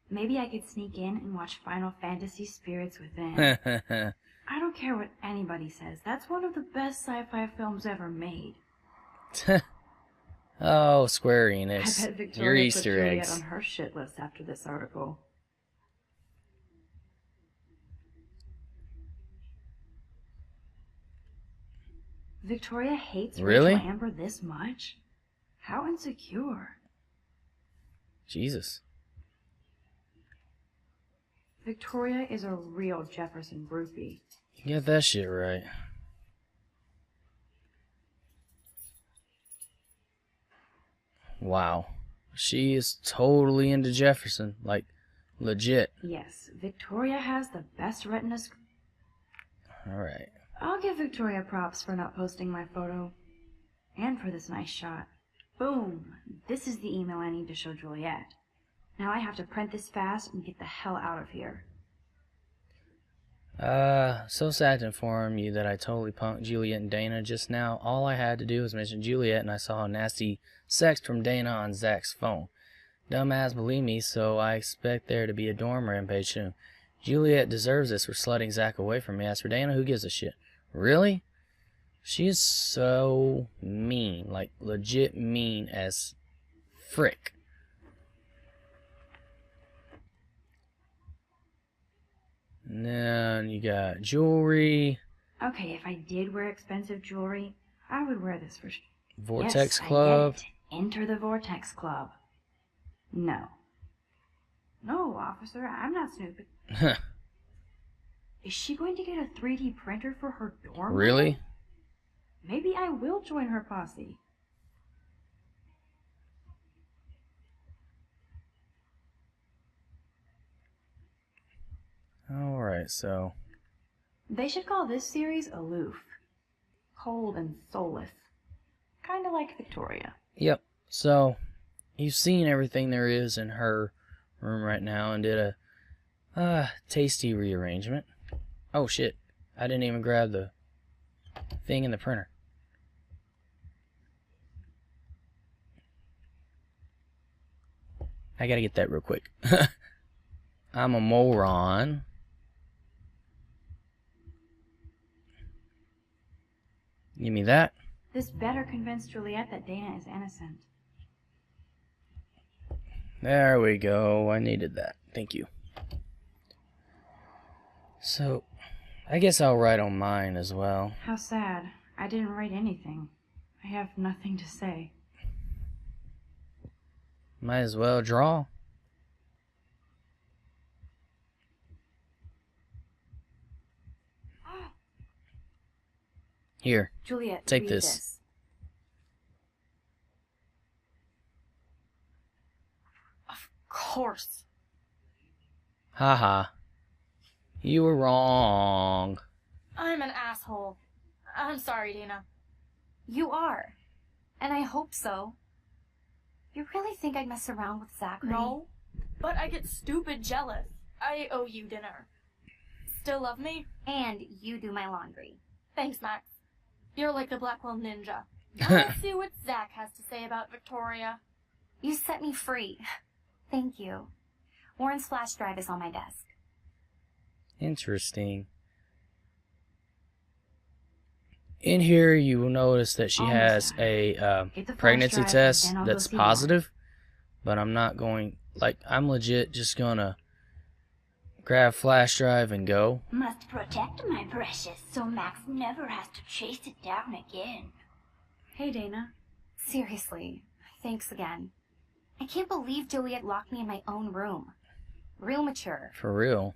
Maybe I could sneak in and watch Final Fantasy Spirits Within. I don't care what anybody says. That's one of the best sci-fi films ever made. Oh, Square I Enix. bet Victoria Your put Easter Juliet eggs. on her shit list after this article. Victoria hates Really? Rachel Amber this much? How insecure. Jesus. Victoria is a real Jefferson groupie. You got that shit right. Wow. She is totally into Jefferson. Like, legit. Yes, Victoria has the best retina. Alright. I'll give Victoria props for not posting my photo. And for this nice shot. Boom! This is the email I need to show Juliet. Now I have to print this fast and get the hell out of here. So sad to inform you that I totally punked Juliet and Dana just now. All I had to do was mention Juliet and I saw a nasty sext from Dana on Zach's phone. Dumbass believe me, so I expect there to be a dorm rampage soon. Juliet deserves this for slutting Zach away from me. As for Dana, who gives a shit? Really? She is so mean, like legit mean as frick. And then you got jewelry. Okay, if I did wear expensive jewelry, I would wear this for sure. Vortex yes, Club. I get it. Enter the Vortex Club. No. No, officer, I'm not snooping. Is she going to get a 3D printer for her dorm? Really? Maybe I will join her posse. Alright, so. They should call this series Aloof. Cold and soulless. Kinda like Victoria. Yep, so you've seen everything there is in her room right now and did a tasty rearrangement. Oh shit, I didn't even grab the thing in the printer. I gotta get that real quick. I'm a moron. Give me that. This better convince Juliet that Dana is innocent. There we go. I needed that. Thank you. So, I guess I'll write on mine as well. How sad. I didn't write anything. I have nothing to say. Might as well draw. Here, Juliet, take read this. Of course. Haha. You were wrong. I'm an asshole. I'm sorry, Dana. You are. And I hope so. You really think I'd mess around with Zachary? No, but I get stupid jealous. I owe you dinner. Still love me? And you do my laundry. Thanks, Max. You're like the Blackwell Ninja. Let's see what Zach has to say about Victoria. You set me free. Thank you. Warren's flash drive is on my desk. Interesting. In here, you will notice that she has a pregnancy test that's positive, but I'm not going, like, I'm legit just gonna grab flash drive and go. Must protect my precious so Max never has to chase it down again. Hey, Dana. Seriously, thanks again. I can't believe Juliet locked me in my own room. Real mature. For real.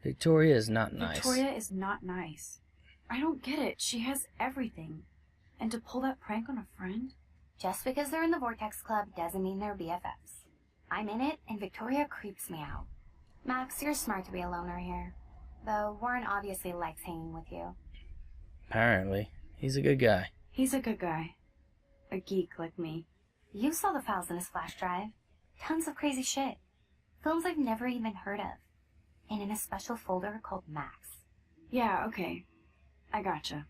Victoria is not nice. Victoria is not nice. I don't get it. She has everything. And to pull that prank on a friend? Just because they're in the Vortex Club doesn't mean they're BFFs. I'm in it, and Victoria creeps me out. Max, you're smart to be a loner here. Though Warren obviously likes hanging with you. Apparently. He's a good guy. He's a good guy. A geek like me. You saw the files in his flash drive. Tons of crazy shit. Films I've never even heard of. And in a special folder called Max. Yeah, okay. I gotcha.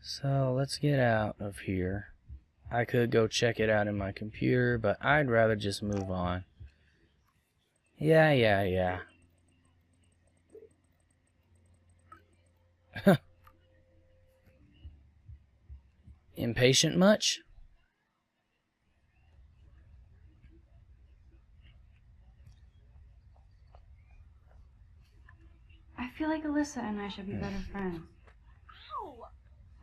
So, let's get out of here. I could go check it out in my computer, but I'd rather just move on. Yeah. Impatient much? I feel like Alyssa and I should be better friends. Ow!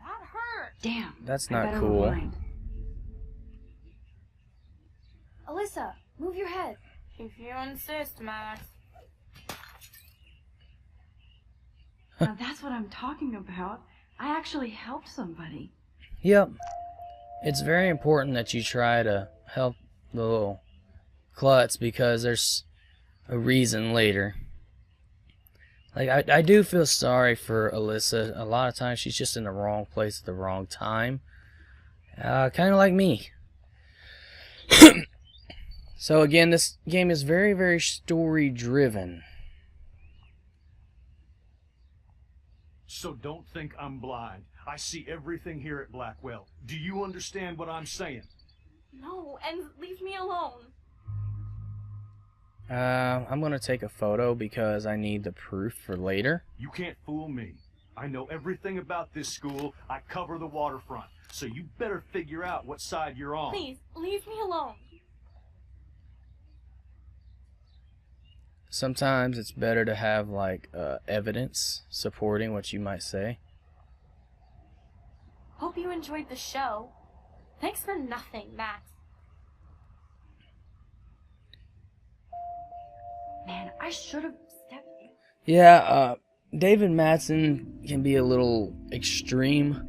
That hurt! Damn. That's I not better cool. rewind. Alyssa, move your head. If you insist, Max. Now that's what I'm talking about. I actually helped somebody. Yep. It's very important that you try to help the little klutz because there's a reason later. Like, I do feel sorry for Alyssa. A lot of times she's just in the wrong place at the wrong time. Kind of like me. So again, this game is very, very story driven. So don't think I'm blind. I see everything here at Blackwell. Do you understand what I'm saying? No, and leave me alone. I'm gonna take a photo because I need the proof for later. You can't fool me. I know everything about this school. I cover the waterfront. So you better figure out what side you're on. Please, leave me alone. Sometimes it's better to have like evidence supporting what you might say. Hope you enjoyed the show. Thanks for nothing, Max. Man, I should have stepped in. Yeah, David Madsen can be a little extreme,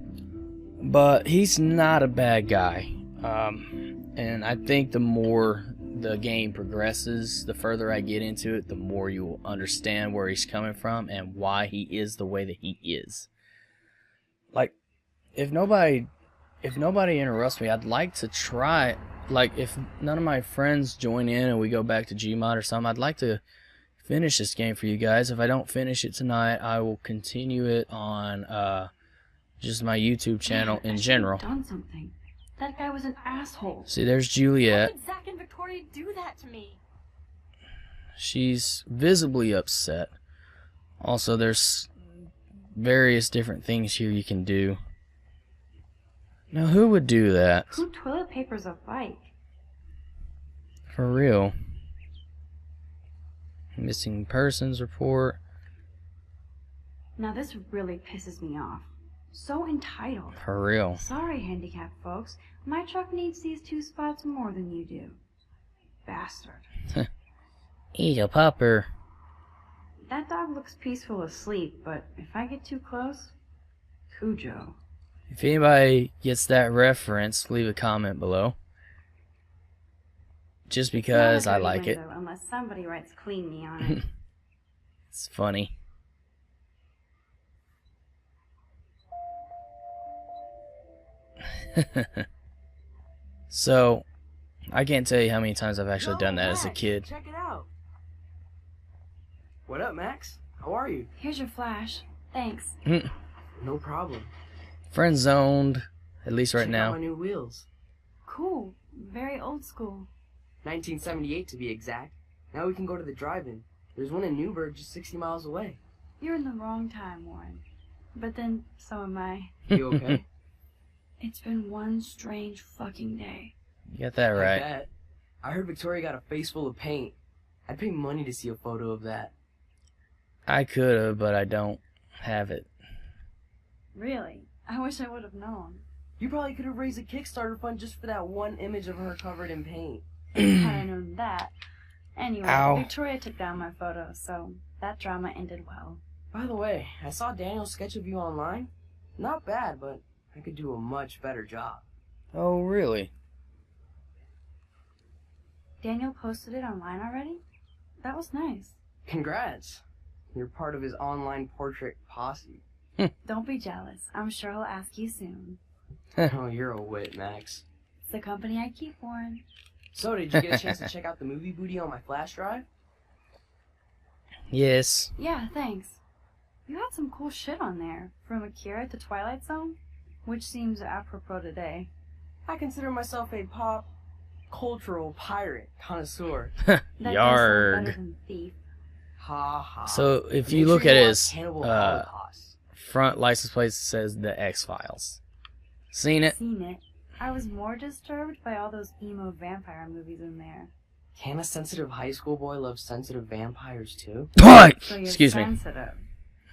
but he's not a bad guy. And I think the more the game progresses, the further I get into it, the more you will understand where he's coming from and why he is the way that he is. Like, if nobody interrupts me, I'd like to try. Like, if none of my friends join in and we go back to Gmod or something, I'd like to finish this game for you guys. If I don't finish it tonight, I will continue it on just my YouTube channel in general. Done something. That guy was an asshole. See, there's Why Juliet. did Zach and Victoria do that to me? She's visibly upset. Also, there's various different things here you can do. Now, who would do that? Who toilet papers a bike? For real. Missing persons report. Now this really pisses me off. So entitled. For real. Sorry, handicapped folks. My truck needs these 2 spots more than you do. Bastard. Eat a popper. That dog looks peaceful asleep, but if I get too close, Cujo. If anybody gets that reference, leave a comment below. Just because I like it. Unless somebody writes clean me on it. It's funny. So, I can't tell you how many times I've actually done that as a kid. Check it out. What up, Max? How are you? Here's your flash. Thanks. No problem. Friend zoned, at least right Check now. out my new wheels. Cool. Very old school. 1978 to be exact. Now we can go to the drive-in. There's one in Newburgh just 60 miles away. You're in the wrong time, Warren. But then, so am I. You okay? It's been one strange fucking day. You got that I right. bet. I heard Victoria got a face full of paint. I'd pay money to see a photo of that. I could have, but I don't have it. Really? I wish I would have known. You probably could have raised a Kickstarter fund just for that one image of her covered in paint. Had I known that. Anyway, Ow. Victoria took down my photo, so that drama ended well. By the way, I saw Daniel's sketch of you online. Not bad, but I could do a much better job. Oh, really? Daniel posted it online already? That was nice. Congrats. You're part of his online portrait posse. Don't be jealous. I'm sure he'll ask you soon. Oh, you're a wit, Max. It's the company I keep, Warren. So, did you get a chance to check out the movie booty on my flash drive? Yes. Yeah, thanks. You had some cool shit on there. From Akira to Twilight Zone, which seems apropos today. I consider myself a pop cultural pirate connoisseur. That does sound Yarg. better than thief. Ha ha. So if Make you sure look at watch his Cannibal Holocaust. front license plate, it says The X-Files. Seen it? Seen it. I was more disturbed by all those emo vampire movies in there. Can a sensitive high school boy love sensitive vampires too? What? So you're Excuse me. sensitive.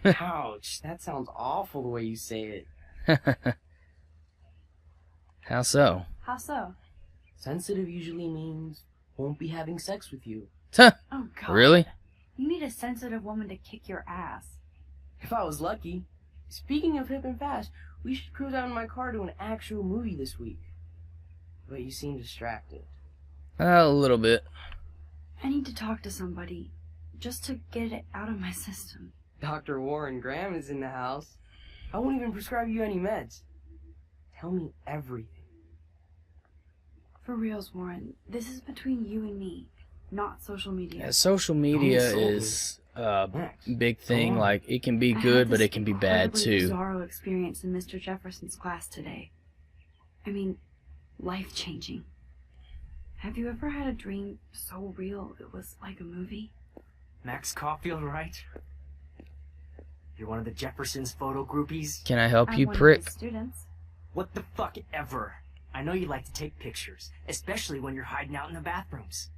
Ouch, that sounds awful the way you say it. How so? How so? Sensitive usually means won't be having sex with you. Huh. Oh, God. Really? You need a sensitive woman to kick your ass. If I was lucky. Speaking of hip and fast, we should cruise out in my car to an actual movie this week. But you seem distracted. A little bit. I need to talk to somebody. Just to get it out of my system. Dr. Warren Graham is in the house. I won't even prescribe you any meds. Tell me everything. For reals, Warren, this is between you and me, not social media. Yeah, social media is a big thing. Like, it can be good, but it can be bad too. Bizarro experience in Mr. Jefferson's class today. I mean, life-changing. Have you ever had a dream so real it was like a movie? Max Caulfield, right? You're one of the Jefferson's photo groupies? Can I help I'm you, one of prick? his students. What the fuck ever. I know you like to take pictures, especially when you're hiding out in the bathrooms.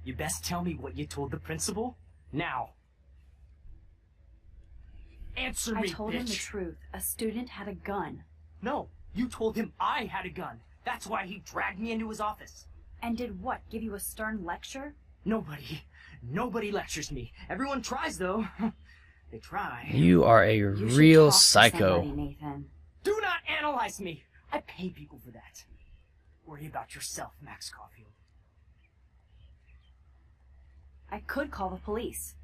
You best tell me what you told the principal, now. Answer me, I told him the bitch. truth. A student had a gun. No, you told him I had a gun. That's why he dragged me into his office. And did what? Give you a stern lecture? Nobody lectures me. Everyone tries, though. They try. You are a You should real talk to psycho. somebody, Nathan. Do not analyze me. I pay people for that. Worry about yourself, Max Caulfield. I could call the police.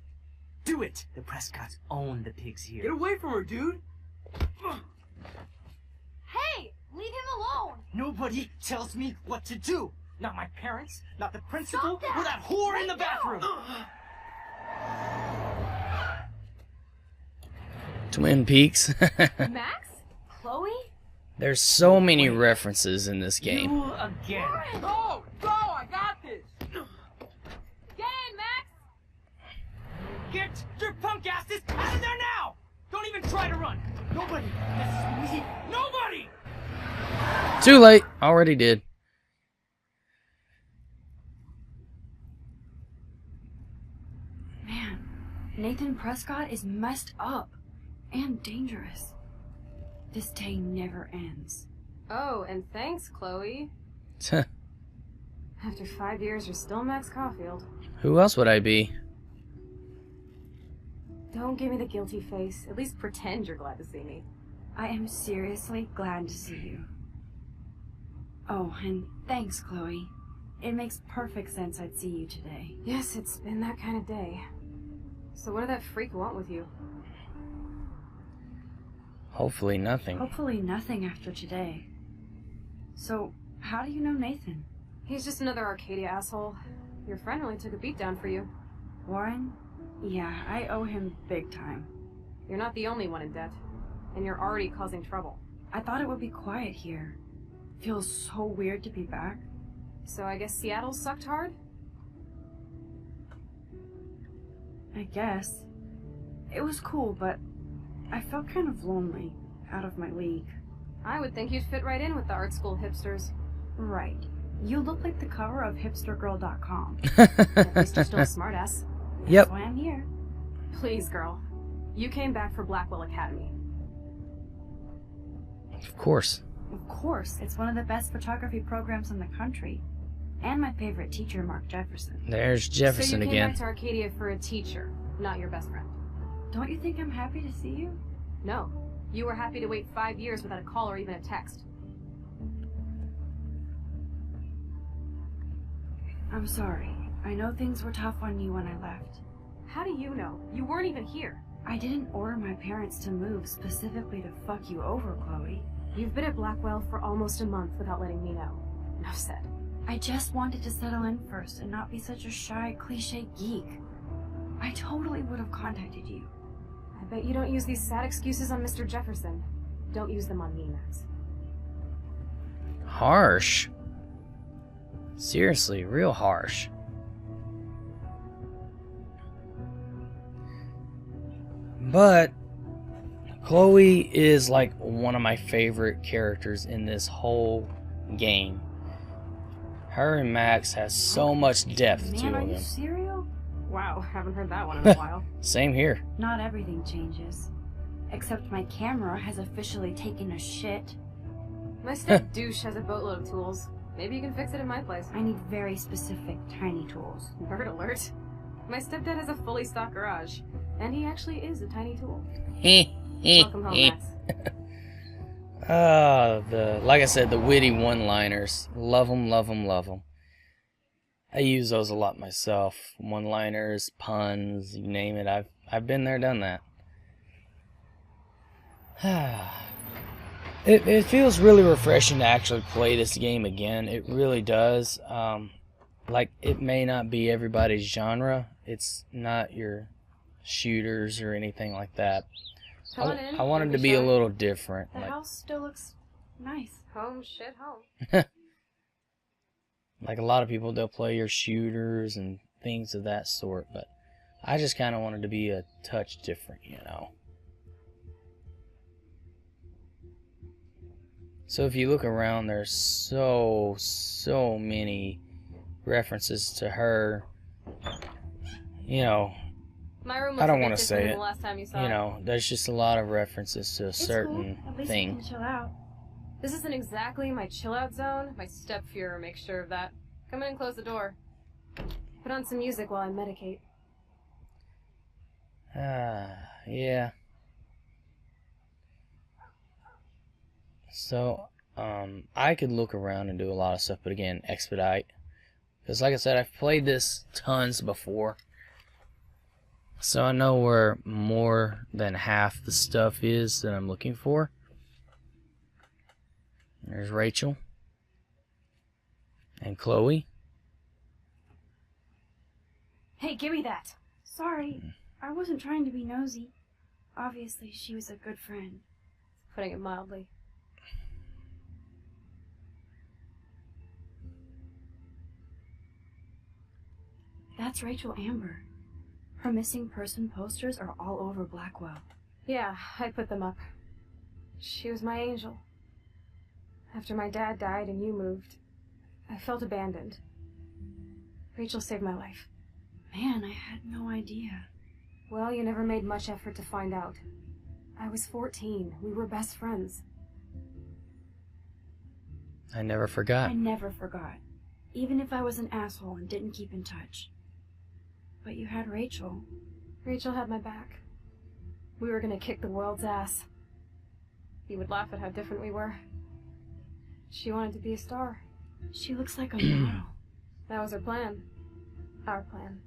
Do it! The Prescotts own the pigs here. Get away from her, dude! Hey, leave him alone. Nobody tells me what to do. Not my parents, not the principal, Stop that! or that whore in the Right now! bathroom. Twin Peaks. Max? Chloe? There's so many references in this game. You again. Go! Go! I got this! Get in, Max! Get your punk asses out of there now! Don't even try to run. Nobody. That's me. Nobody. Too late. Already did. Man, Nathan Prescott is messed up and dangerous. This day never ends. Oh, and thanks, Chloe. After 5 years, you're still Max Caulfield. Who else would I be? Don't give me the guilty face. At least pretend you're glad to see me. I am seriously glad to see you. Oh, and thanks, Chloe. It makes perfect sense I'd see you today. Yes, it's been that kind of day. So what did that freak want with you? Hopefully nothing. Hopefully nothing after today. So, how do you know Nathan? He's just another Arcadia asshole. Your friend really took a beat down for you. Warren? Yeah, I owe him big time. You're not the only one in debt. And you're already causing trouble. I thought it would be quiet here. Feels so weird to be back. So I guess Seattle sucked hard? I guess. It was cool, but I felt kind of lonely, out of my league. I would think you'd fit right in with the art school hipsters. Right. You look like the cover of hipstergirl.com. At least you're still a smartass. Yep. That's why I'm here. Please, girl. You came back for Blackwell Academy. Of course. Of course. It's one of the best photography programs in the country. And my favorite teacher, Mark Jefferson. There's Jefferson so you came again. back to Arcadia for a teacher, not your best friend. Don't you think I'm happy to see you? No. You were happy to wait 5 years without a call or even a text. I'm sorry. I know things were tough on you when I left. How do you know? You weren't even here. I didn't order my parents to move specifically to fuck you over, Chloe. You've been at Blackwell for almost a month without letting me know. Enough said. I just wanted to settle in first and not be such a shy, cliche geek. I totally would have contacted you. I bet you don't use these sad excuses on Mr. Jefferson. Don't use them on me, Max. Harsh. Seriously, real harsh. But Chloe is like one of my favorite characters in this whole game. Her and Max has so much depth Man, to are you them. serial? Wow, haven't heard that one in a while. Same here. Not everything changes. Except my camera has officially taken a shit. My step douche has a boatload of tools. Maybe you can fix it in my place. I need very specific, tiny tools. Nerd alert. My stepdad has a fully stocked garage. And he actually is a tiny tool. Welcome home, Max. Like I said, the witty one-liners. Love them, love them, love them. I use those a lot myself. One-liners, puns, you name it. I've been there, done that. It feels really refreshing to actually play this game again. It really does. Like, it may not be everybody's genre. It's not your shooters or anything like that. Come on in. I wanted Don't to be a shy. little different. The Like, house still looks nice. Home, shit, home. like a lot of people, they'll play your shooters and things of that sort, but I just kind of wanted to be a touch different, you know. So if you look around, there's so many references to her. You know, My room I looks don't a want bit to different say than it. the last time you saw You it. know, there's just a lot of references to a It's certain cool. At least thing. you can chill out. This isn't exactly my chill-out zone. My step-Fuhrer makes sure of that. Come in and close the door. Put on some music while I medicate. Yeah. So, I could look around and do a lot of stuff, but again, expedite. Because like I said, I've played this tons before. So I know where more than half the stuff is that I'm looking for. There's Rachel. And Chloe. Hey, give me that. Sorry, I wasn't trying to be nosy. Obviously, she was a good friend. Putting it mildly. That's Rachel Amber. Her missing person posters are all over Blackwell. Yeah, I put them up. She was my angel. After my dad died and you moved, I felt abandoned. Rachel saved my life. Man, I had no idea. Well, you never made much effort to find out. I was 14. We were best friends. I never forgot. I never forgot. Even if I was an asshole and didn't keep in touch. But you had Rachel. Rachel had my back. We were gonna kick the world's ass. You would laugh at how different we were. She wanted to be a star. She looks like a model. That was her plan. Our plan.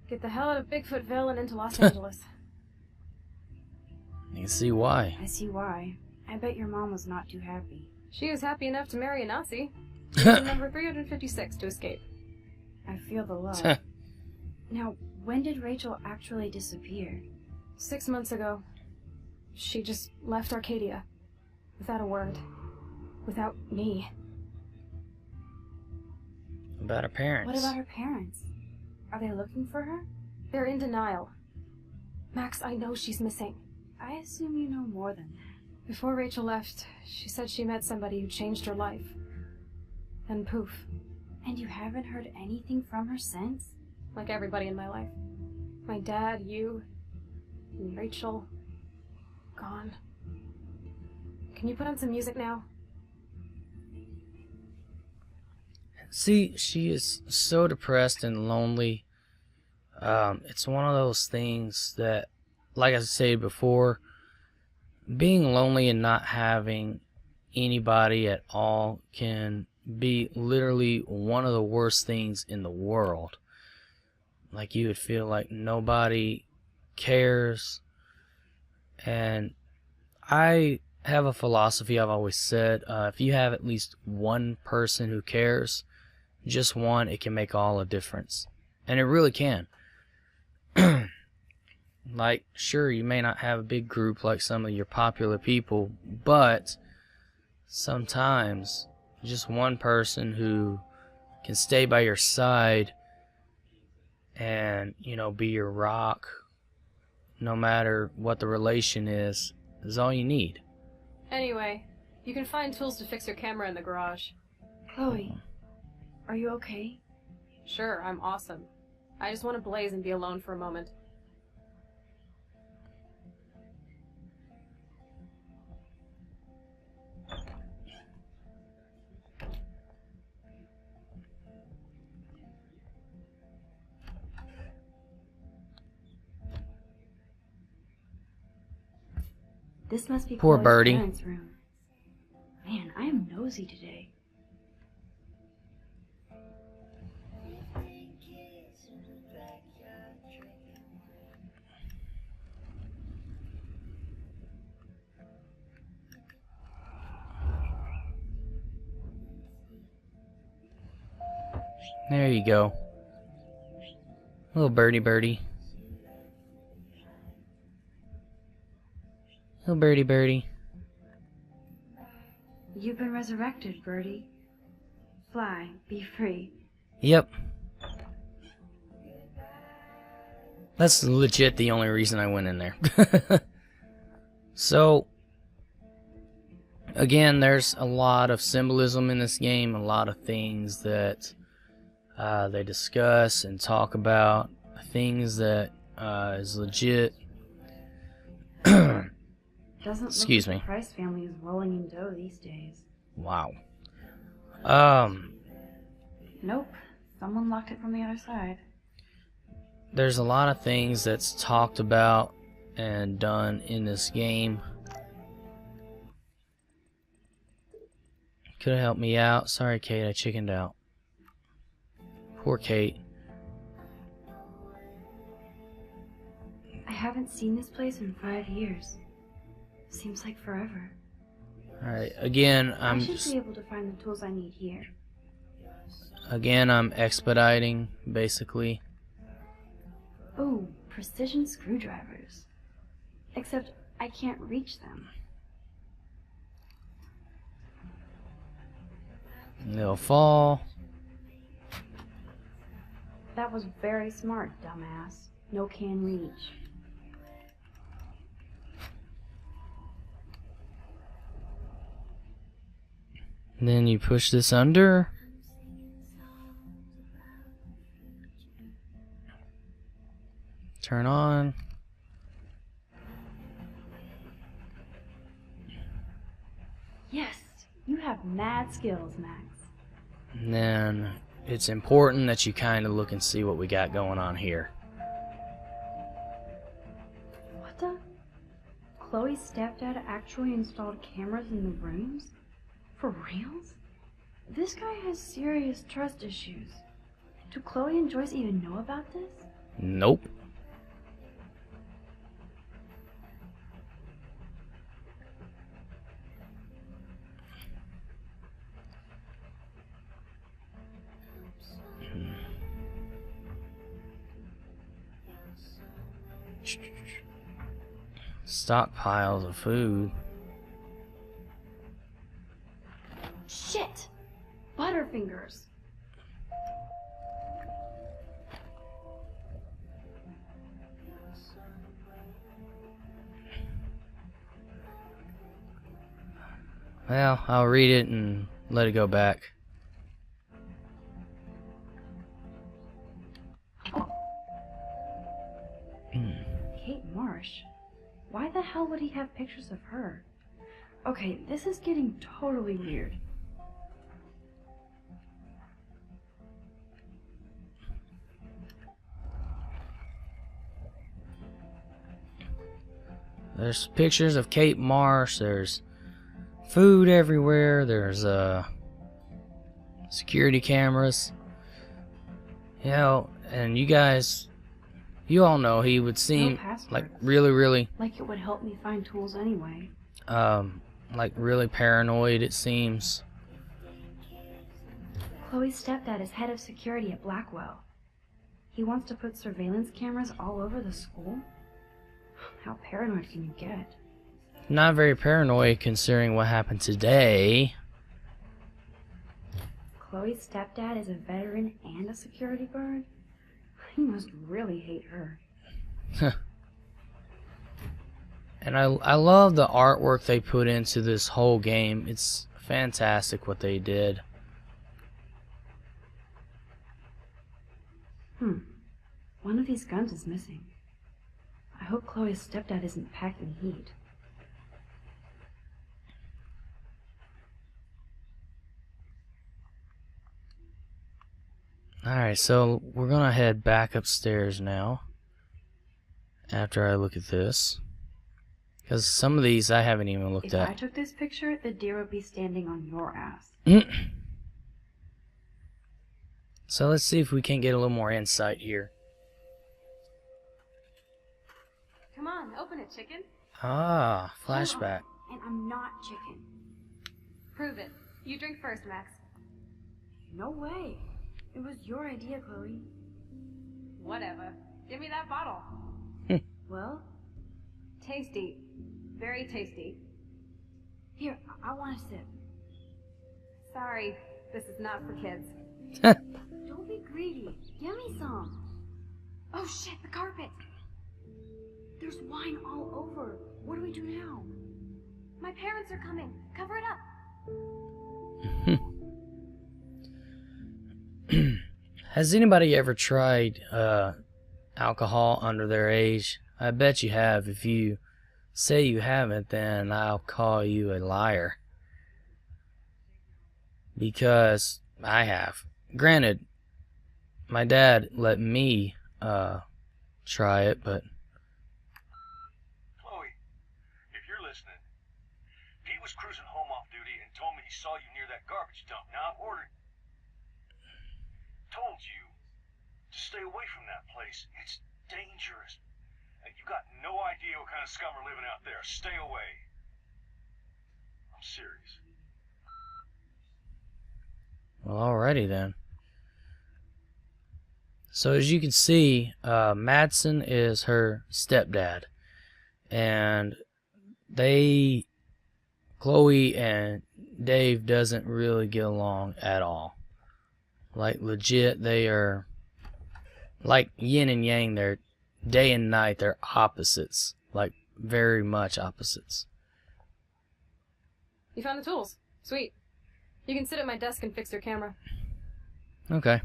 Get the hell out of Bigfootville and into Los Angeles. You can see why. I see why. I bet your mom was not too happy. She was happy enough to marry a Nazi. Reason number 356 to escape. I feel the love. Now, when did Rachel actually disappear? 6 months ago. She just left Arcadia. Without a word. Without me. About her parents. What about her parents? Are they looking for her? They're in denial. Max, I know she's missing. I assume you know more than that. Before Rachel left, she said she met somebody who changed her life. And poof. And you haven't heard anything from her since? Like everybody in my life. My dad, you, and Rachel. Gone. Can you put on some music now? See, she is so depressed and lonely. It's one of those things that, like I said before, being lonely and not having anybody at all can be literally one of the worst things in the world. Like, you would feel like nobody cares. And I have a philosophy I've always said, if you have at least one person who cares, just one, it can make all the difference. And it really can. Like, sure, you may not have a big group like some of your popular people, but sometimes just one person who can stay by your side and, you know, be your rock, no matter what the relation is all you need. Anyway, you can find tools to fix your camera in the garage. Chloe, are you okay? Sure, I'm awesome. I just want to blaze and be alone for a moment. This must be Poor Chloe's birdie. parents' room. Man, I am nosy today. There you go. Little birdie birdie. Little birdie birdie. You've been resurrected, Birdie. Fly, be free. Yep. That's legit the only reason I went in there. So, again, there's a lot of symbolism in this game, a lot of things that they discuss and talk about, things that is legit. Doesn't Excuse look me. like the Price family is rolling in dough these days. Wow. Nope. Someone locked it from the other side. There's a lot of things that's talked about and done in this game. Could have helped me out. Sorry, Kate, I chickened out. Poor Kate. I haven't seen this place in 5 years. Seems like forever. Alright, again, I should be able to find the tools I need here. Again, I'm expediting, basically. Ooh, precision screwdrivers. Except I can't reach them. They'll fall. That was very smart, dumbass. No can reach. Then you push this under. Turn on. Yes, you have mad skills, Max. And then it's important that you kind of look and see what we got going on here. What the? Chloe's stepdad actually installed cameras in the rooms? For reals? This guy has serious trust issues. Do Chloe and Joyce even know about this? Nope. Stockpiles of food. Shit! Butterfingers! Well, I'll read it and let it go back. Kate Marsh? Why the hell would he have pictures of her? Okay, this is getting totally weird. There's pictures of Kate Marsh. There's food everywhere. There's security cameras. You know, and you guys, you all know he would seem like really, Like it would help me find tools anyway. like really paranoid, it seems. Chloe's stepdad is head of security at Blackwell. He wants to put surveillance cameras all over the school? How paranoid can you get? Not very paranoid considering what happened today. Chloe's stepdad is a veteran and a security guard? He must really hate her. And I love the artwork they put into this whole game. It's fantastic what they did. One of these guns is missing. I hope Chloe's stepdad isn't packing heat. Alright, so we're gonna head back upstairs now. After I look at this. Because some of these I haven't even looked If at. I took this picture, the deer would be standing on your ass. So let's see if we can get a little more insight here. Come on, open it, chicken. Ah, flashback. And I'm not chicken. Prove it. You drink first, Max. No way. It was your idea, Chloe. Whatever. Give me that bottle. Well? Tasty. Very tasty. Here, I want a sip. Sorry, this is not for kids. Don't be greedy. Give me some. Oh shit, the carpet! There's wine all over. What do we do now? My parents are coming. Cover it up. Has anybody ever tried alcohol under their age? I bet you have. If you say you haven't, then I'll call you a liar. Because I have. Granted, my dad let me try it, but... Chloe, if you're listening, Pete was cruising home off duty and told me he saw you near that garbage dump. Now I've ordered... told you to stay away from that place. It's dangerous. And you got no idea what kind of scum are living out there. Stay away. I'm serious. Well, alrighty then. So as you can see, Madsen is her stepdad. And Chloe and Dave doesn't really get along at all. Like legit, they are like yin and yang. They're day and night. They're opposites. Like very much opposites. You found the tools. Sweet. You can sit at my desk and fix your camera. Okay.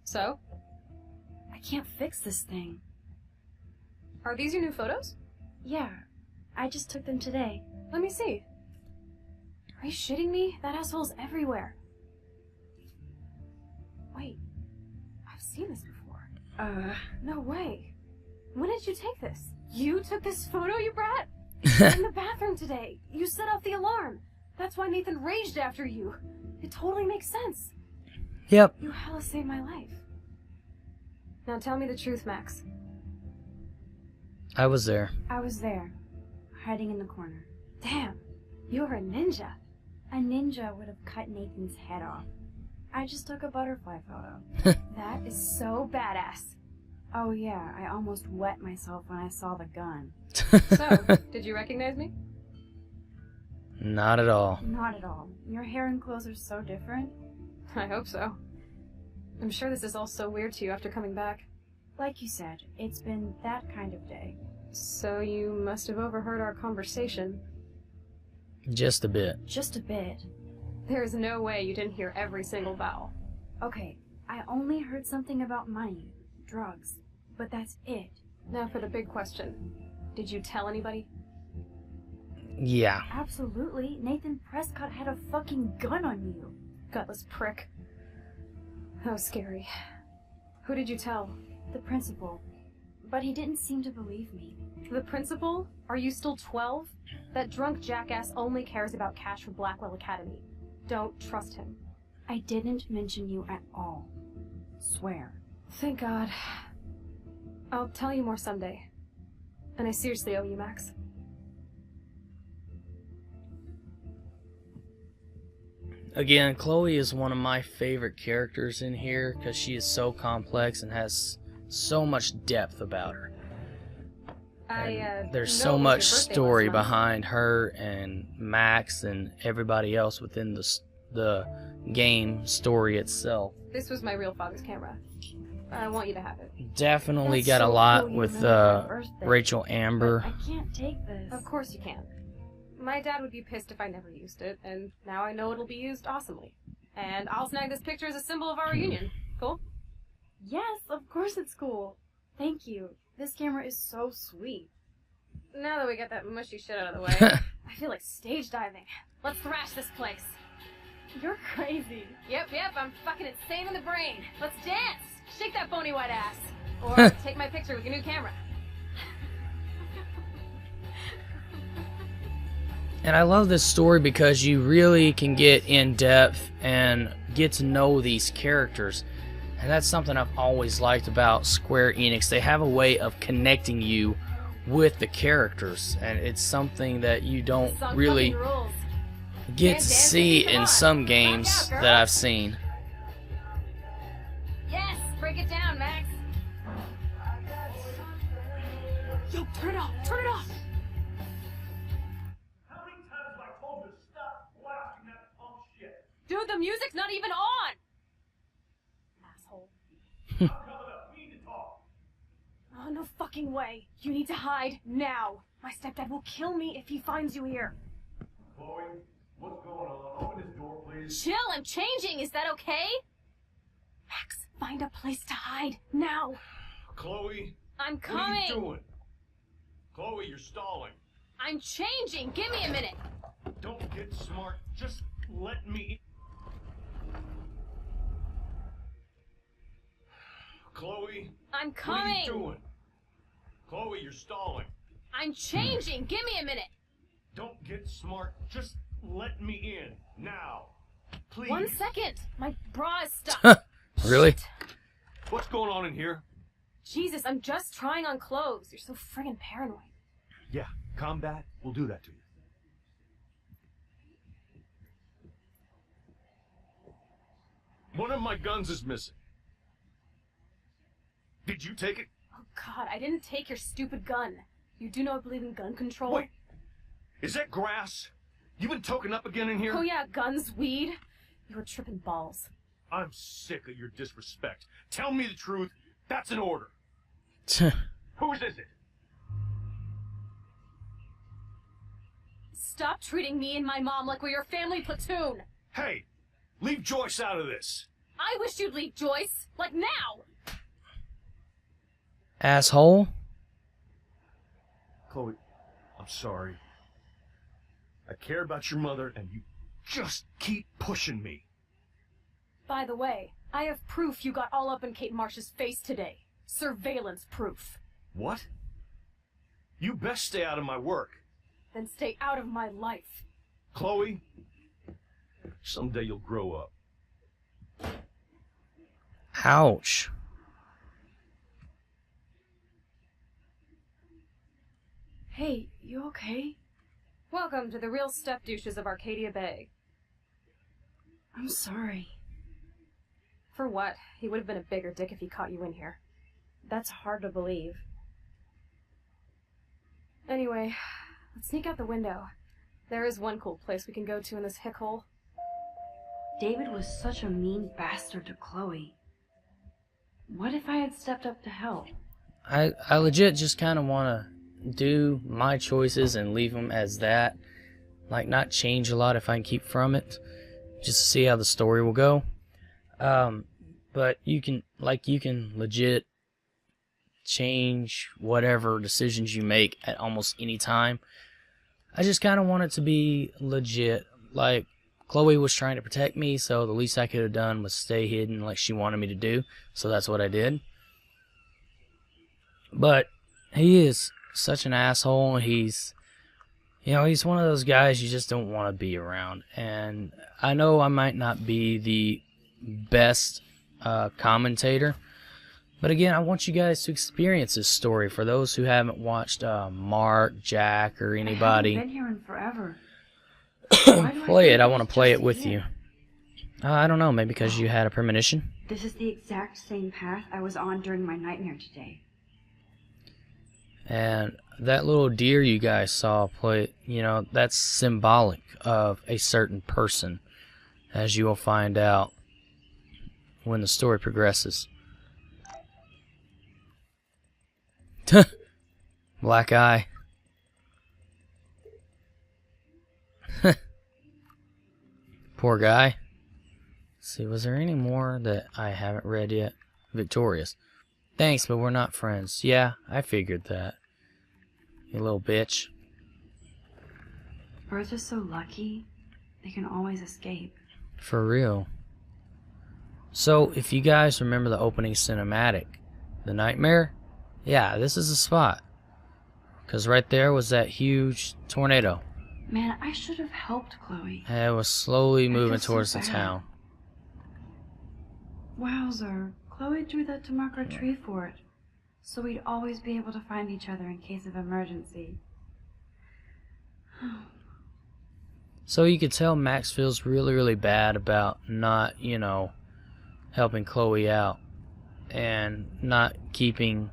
So? I can't fix this thing. Are these your new photos? Yeah, I just took them today. Let me see. Are you shitting me? That asshole's everywhere. Wait, I've seen this before. No way. When did you take this? You took this photo, you brat? In the bathroom today. You set off the alarm. That's why Nathan raged after you. It totally makes sense. Yep. You hella saved my life. Now tell me the truth, Max. I was there. I was there, hiding in the corner. Damn, you're a ninja. A ninja would have cut Nathan's head off. I just took a butterfly photo. That is so badass. Oh yeah, I almost wet myself when I saw the gun. So, did you recognize me? Not at all. Not at all. Your hair and clothes are so different. I hope so. I'm sure this is all so weird to you after coming back. Like you said, it's been that kind of day. So you must have overheard our conversation. Just a bit. Just a bit. There's no way you didn't hear every single vowel. Okay, I only heard something about money, drugs, but that's it. Now for the big question. Did you tell anybody? Yeah. Absolutely. Nathan Prescott had a fucking gun on you. Gutless prick. That was scary. Who did you tell? The principal. But he didn't seem to believe me. The principal? Are you still 12? That drunk jackass only cares about cash for Blackwell Academy. Don't trust him. I didn't mention you at all. Swear. Thank God. I'll tell you more someday. And I seriously owe you, Max. Again, Chloe is one of my favorite characters in here because she is so complex and has so much depth about her. There's so much story behind her and Max and everybody else within the game story itself. This was my real father's camera. I want you to have it. Definitely That's got a so lot cool with you remember my birthday. Rachel Amber. But I can't take this. Of course you can. My dad would be pissed if I never used it, and now I know it'll be used awesomely. And I'll snag this picture as a symbol of our reunion. Cool? Yes, of course it's cool. Thank you. This camera is so sweet. Now that we got that mushy shit out of the way, I feel like stage diving. Let's thrash this place. You're crazy. Yep, I'm fucking insane in the brain. Let's dance! Shake that bony white ass. Or take my picture with your new camera. And I love this story because you really can get in depth and get to know these characters. And that's something I've always liked about Square Enix. They have a way of connecting you with the characters, and it's something that you don't really get to see in some games that I've seen. Yes, break it down, Max. Yo, turn it off! Turn it off! How many times have I told you to stop blasting that punk shit? Dude, the music's not even on! Asshole. I'm coming up. We need to talk. Oh, no fucking way. You need to hide now. My stepdad will kill me if he finds you here. Chloe, what's going on? Open this door, please. Chill, I'm changing. Is that okay? Max, find a place to hide now. Chloe, I'm what are coming. you doing? Chloe, you're stalling. I'm changing. Give me a minute. Don't get smart. Just let me. Chloe, I'm what are coming. you doing? Chloe, you're stalling. I'm changing. Give me a minute. Don't get smart. Just let me in now, please. 1 second. My bra is stuck. Really? What's going on in here? Jesus, I'm just trying on clothes. You're so friggin' paranoid. Yeah, combat will do that to you. One of my guns is missing. Did you take it? Oh God, I didn't take your stupid gun. You do know I believe in gun control? Wait, is that grass? You been token up again in here? Oh yeah, guns, weed. You were tripping balls. I'm sick of your disrespect. Tell me the truth. That's an order. Whose is it? Stop treating me and my mom like we're your family platoon. Hey, leave Joyce out of this. I wish you'd leave Joyce. Like now. Asshole. Chloe, I'm sorry. I care about your mother, and you just keep pushing me. By the way, I have proof you got all up in Kate Marsh's face today. Surveillance proof. What? You best stay out of my work. Then stay out of my life. Chloe, someday you'll grow up. Ouch. Hey, you okay? Welcome to the real step douches of Arcadia Bay. I'm sorry. For what? He would have been a bigger dick if he caught you in here. That's hard to believe. Anyway, let's sneak out the window. There is one cool place we can go to in this hick hole. David was such a mean bastard to Chloe. What if I had stepped up to help? I legit just kind of want to do my choices and leave them as that. Like, not change a lot if I can keep from it. Just to see how the story will go. But you can legit change whatever decisions you make at almost any time. I just kind of want it to be legit. Like, Chloe was trying to protect me, so the least I could have done was stay hidden like she wanted me to do. So that's what I did. But he is such an asshole. He's one of those guys you just don't want to be around. And I know I might not be the best commentator, but again, I want you guys to experience this story. For those who haven't watched Mark, Jack, or anybody, I haven't been here in forever. play it. I want to play it with you. I don't know, maybe because you had a premonition. This is the exact same path I was on during my nightmare today. And that little deer you guys saw play, that's symbolic of a certain person, as you will find out when the story progresses. Black eye. Poor guy. Let's see, was there any more that I haven't read yet? Victorious. Thanks, but we're not friends. Yeah, I figured that. You little bitch. Birds are so lucky, they can always escape. For real. So, if you guys remember the opening cinematic, the nightmare, yeah, this is the spot. Because right there was that huge tornado. Man, I should have helped Chloe. It was slowly I moving feel so towards the bad. town. Wowzer. Chloe drew that to mark our tree fort, so we'd always be able to find each other in case of emergency. So you could tell Max feels really, really bad about not, you know, helping Chloe out and not keeping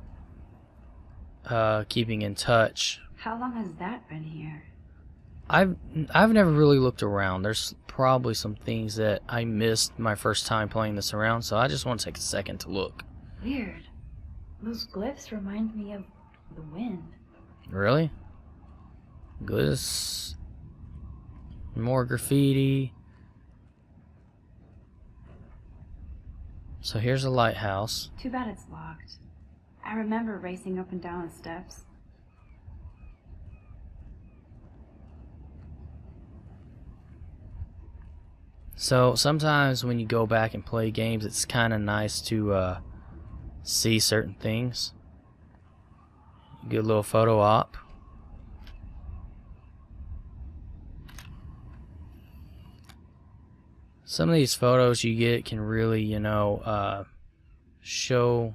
in touch. How long has that been here? I've never really looked around. There's probably some things that I missed my first time playing this around, so I just want to take a second to look. Weird. Those glyphs remind me of the wind. Really? This more graffiti. So here's a lighthouse. Too bad it's locked. I remember racing up and down the steps. So sometimes when you go back and play games, it's kind of nice to see certain things. Get a little photo op. Some of these photos you get can really, you know, show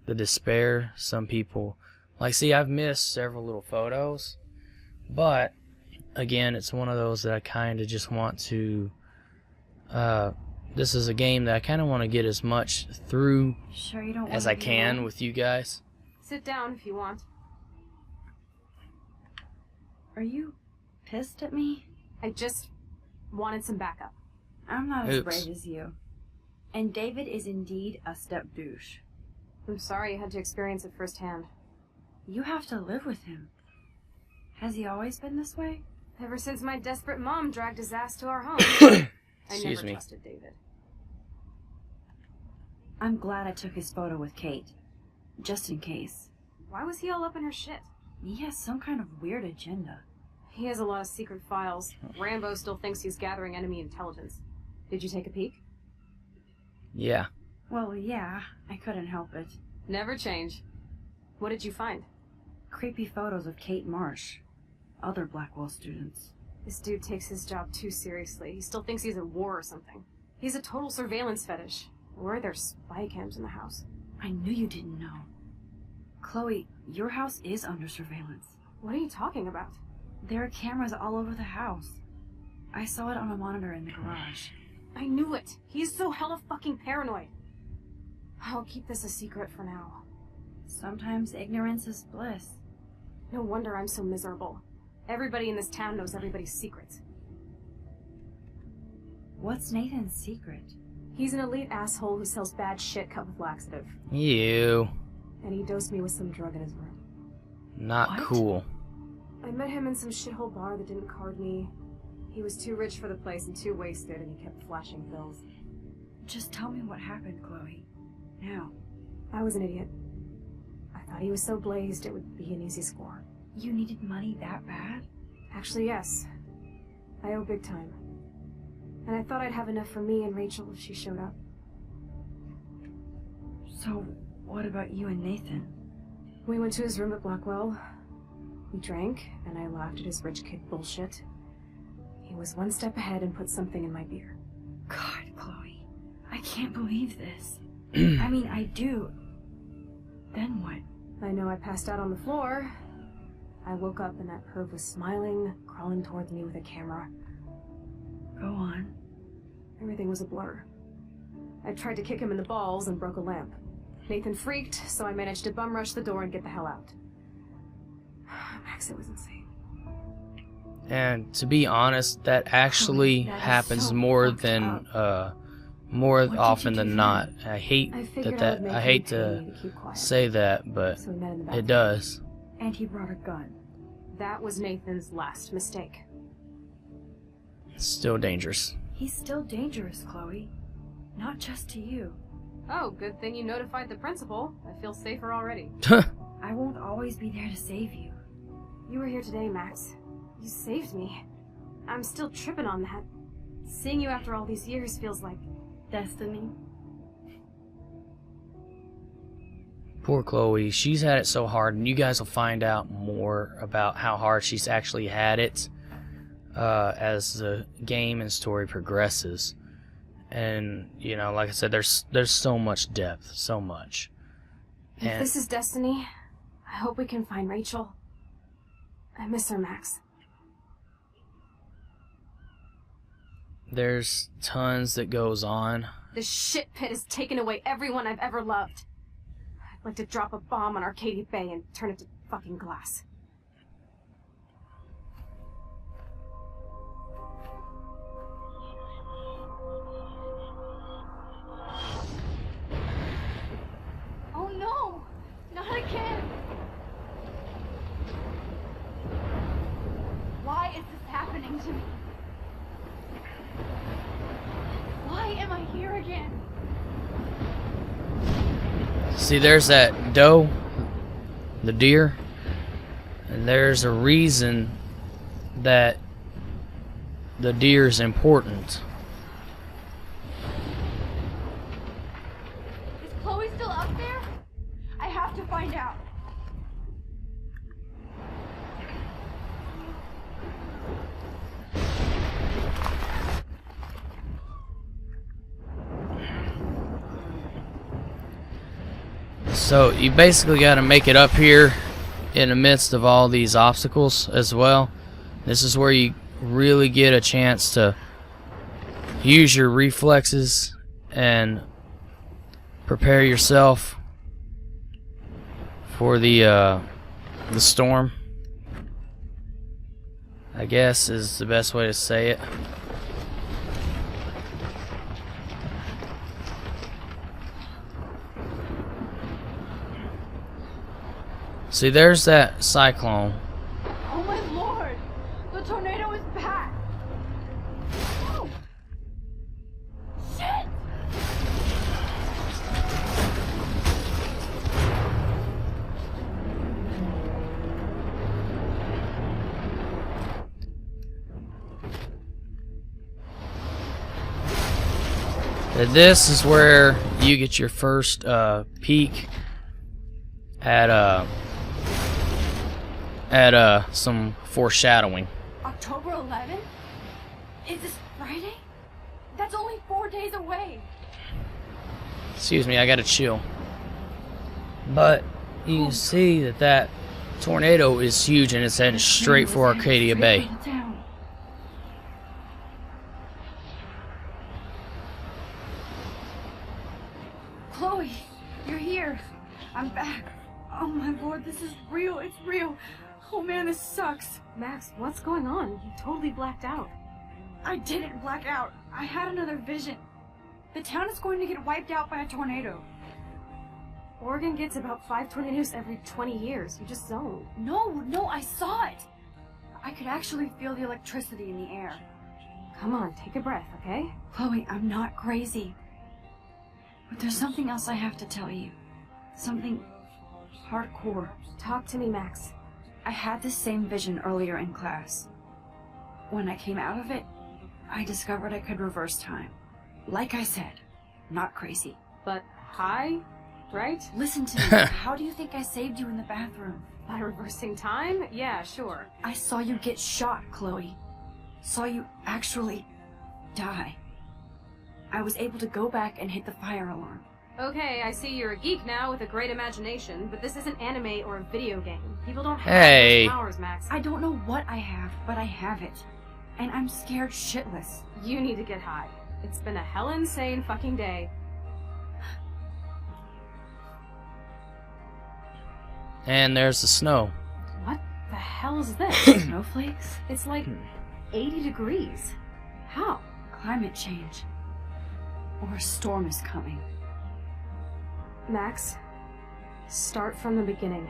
the despair some people. Like, see, I've missed several little photos, but again, it's one of those that I kind of just want to. This is a game that I kind of want to get as much through Sure you don't as wanna I be can alone? with you guys. Sit down if you want. Are you pissed at me? I just wanted some backup. I'm not as Oops. brave as you. And David is indeed a step douche. I'm sorry you had to experience it firsthand. You have to live with him. Has he always been this way? Ever since my desperate mom dragged his ass to our home. I Excuse never me. trusted David. I'm glad I took his photo with Kate. Just in case. Why was he all up in her shit? He has some kind of weird agenda. He has a lot of secret files. Rambo still thinks he's gathering enemy intelligence. Did you take a peek? Yeah. Well, yeah, I couldn't help it. Never change. What did you find? Creepy photos of Kate Marsh. Other Blackwell students. This dude takes his job too seriously. He still thinks he's at war or something. He's a total surveillance fetish. Or are there spy cams in the house? I knew you didn't know. Chloe, your house is under surveillance. What are you talking about? There are cameras all over the house. I saw it on a monitor in the garage. I knew it. He's so hella fucking paranoid. I'll keep this a secret for now. Sometimes ignorance is bliss. No wonder I'm so miserable. Everybody in this town knows everybody's secrets. What's Nathan's secret? He's an elite asshole who sells bad shit cut with laxative. You. And he dosed me with some drug in his room. Not What? cool. I met him in some shithole bar that didn't card me. He was too rich for the place and too wasted, and he kept flashing bills. Just tell me what happened, Chloe. Now. I was an idiot. I thought he was so blazed it would be an easy score. You needed money that bad? Actually, yes. I owe big time. And I thought I'd have enough for me and Rachel if she showed up. So, what about you and Nathan? We went to his room at Blackwell. We drank, and I laughed at his rich kid bullshit. He was one step ahead and put something in my beer. God, Chloe. I can't believe this. I mean, I do. Then what? I know I passed out on the floor. I woke up and that perv was smiling, crawling towards me with a camera. Go on. Everything was a blur. I tried to kick him in the balls and broke a lamp. Nathan freaked, so I managed to bum rush the door and get the hell out. Max, it was insane. And to be honest, that actually that is happens so more fucked than up. more What did often you than do not. then? I hate I figured that I would make I him hate pay to me to keep quiet. say that, but So we met in the it bathroom. does. And he brought a gun. That was Nathan's last mistake. It's still dangerous. He's still dangerous, Chloe. Not just to you. Oh, good thing you notified the principal. I feel safer already. I won't always be there to save you. You were here today, Max. You saved me. I'm still tripping on that. Seeing you after all these years feels like Destiny. Poor Chloe. She's had it so hard, and you guys will find out more about how hard she's actually had it as the game and story progresses. And you know, like I said, there's so much depth, so much. If this is destiny, I hope we can find Rachel. I miss her, Max. There's tons that goes on. This shit pit has taken away everyone I've ever loved. I'd like to drop a bomb on Arcadia Bay and turn it to fucking glass. Oh no! Not again! Why is this happening to me? Why am I here again? See, there's that doe, the deer, and there's a reason that the deer is important. Is Chloe still up there? I have to find out. So you basically got to make it up here in the midst of all these obstacles as well. This is where you really get a chance to use your reflexes and prepare yourself for the storm, I guess is the best way to say it. See, there's that cyclone. Oh my lord! The tornado is back! Oh. Shit! And this is where you get your first peek at some foreshadowing. October 11th? Is this Friday? That's only 4 days away. Excuse me, I gotta chill. But you can see that tornado is huge and it's heading straight for Arcadia Bay. Chloe, you're here. I'm back. Oh my lord, this is real. It's real. Oh man, this sucks. Max, what's going on? You totally blacked out. I didn't black out. I had another vision. The town is going to get wiped out by a tornado. Oregon gets about 5 tornadoes every 20 years. You just zoned. No, I saw it. I could actually feel the electricity in the air. Come on, take a breath, okay? Chloe, I'm not crazy. But there's something else I have to tell you. Something hardcore. Talk to me, Max. I had this same vision earlier in class. When I came out of it, I discovered I could reverse time. Like I said, not crazy. But high, right? Listen to me. How do you think I saved you in the bathroom? By reversing time? Yeah, sure. I saw you get shot, Chloe. Saw you actually die. I was able to go back and hit the fire alarm. Okay, I see you're a geek now with a great imagination, but this isn't anime or a video game. People don't have those powers, Max. I don't know what I have, but I have it. And I'm scared shitless. You need to get high. It's been a hell insane fucking day. And there's the snow. What the hell is this? Snowflakes? It's like 80 degrees. How? Climate change. Or a storm is coming. Max, start from the beginning.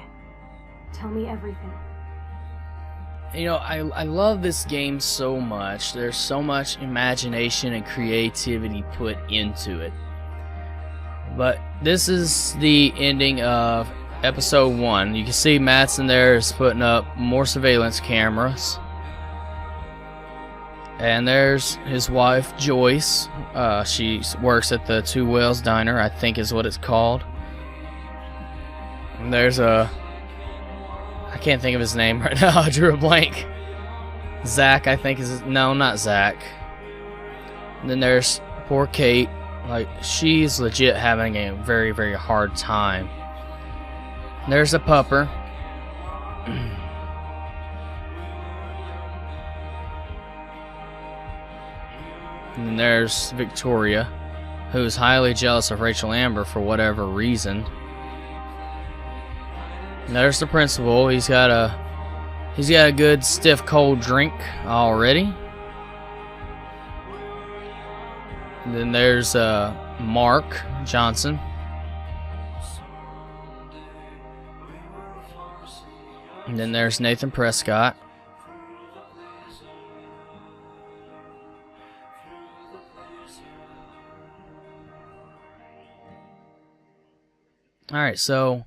Tell me everything. You know, I love this game so much. There's so much imagination and creativity put into it. But this is the ending of episode 1. You can see Mattson there is putting up more surveillance cameras. And there's his wife, Joyce. She works at the Two Whales Diner, I think is what it's called. And there's I can't think of his name right now. I drew a blank. Zach, I think is no, not Zach. And then there's poor Kate. Like, she's legit having a very, very hard time. There's a pupper. And then there's Victoria, who's highly jealous of Rachel Amber for whatever reason. And there's the principal. He's got a good stiff cold drink already. And then there's Mark Johnson. And then there's Nathan Prescott. Alright, so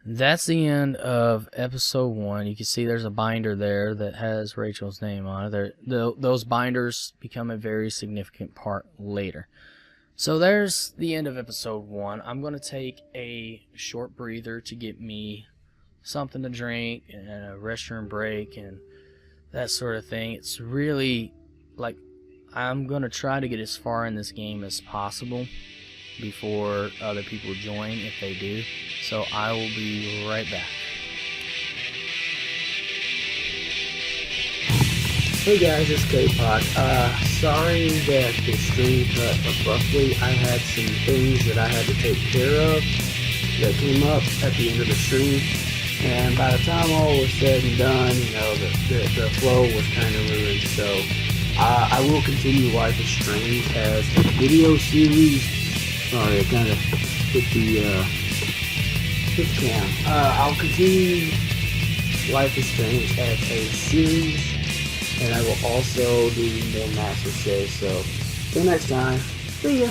that's the end of episode 1. You can see there's a binder there that has Rachel's name on it. Those binders become a very significant part later. So there's the end of episode 1. I'm going to take a short breather to get me something to drink and a restroom break and that sort of thing. It's really, like, I'm going to try to get as far in this game as possible before other people join, if they do. So I will be right back. Hey guys, it's Kpac. Sorry that the stream cut abruptly. I had some things that I had to take care of that came up at the end of the stream. And by the time all was said and done, you know, the flow was kind of ruined. So I will continue Life is Strange as a video series. Sorry, I kind of hit the cam. I'll continue Life is Strange as a series, and I will also do more master saves. So, till next time, see ya.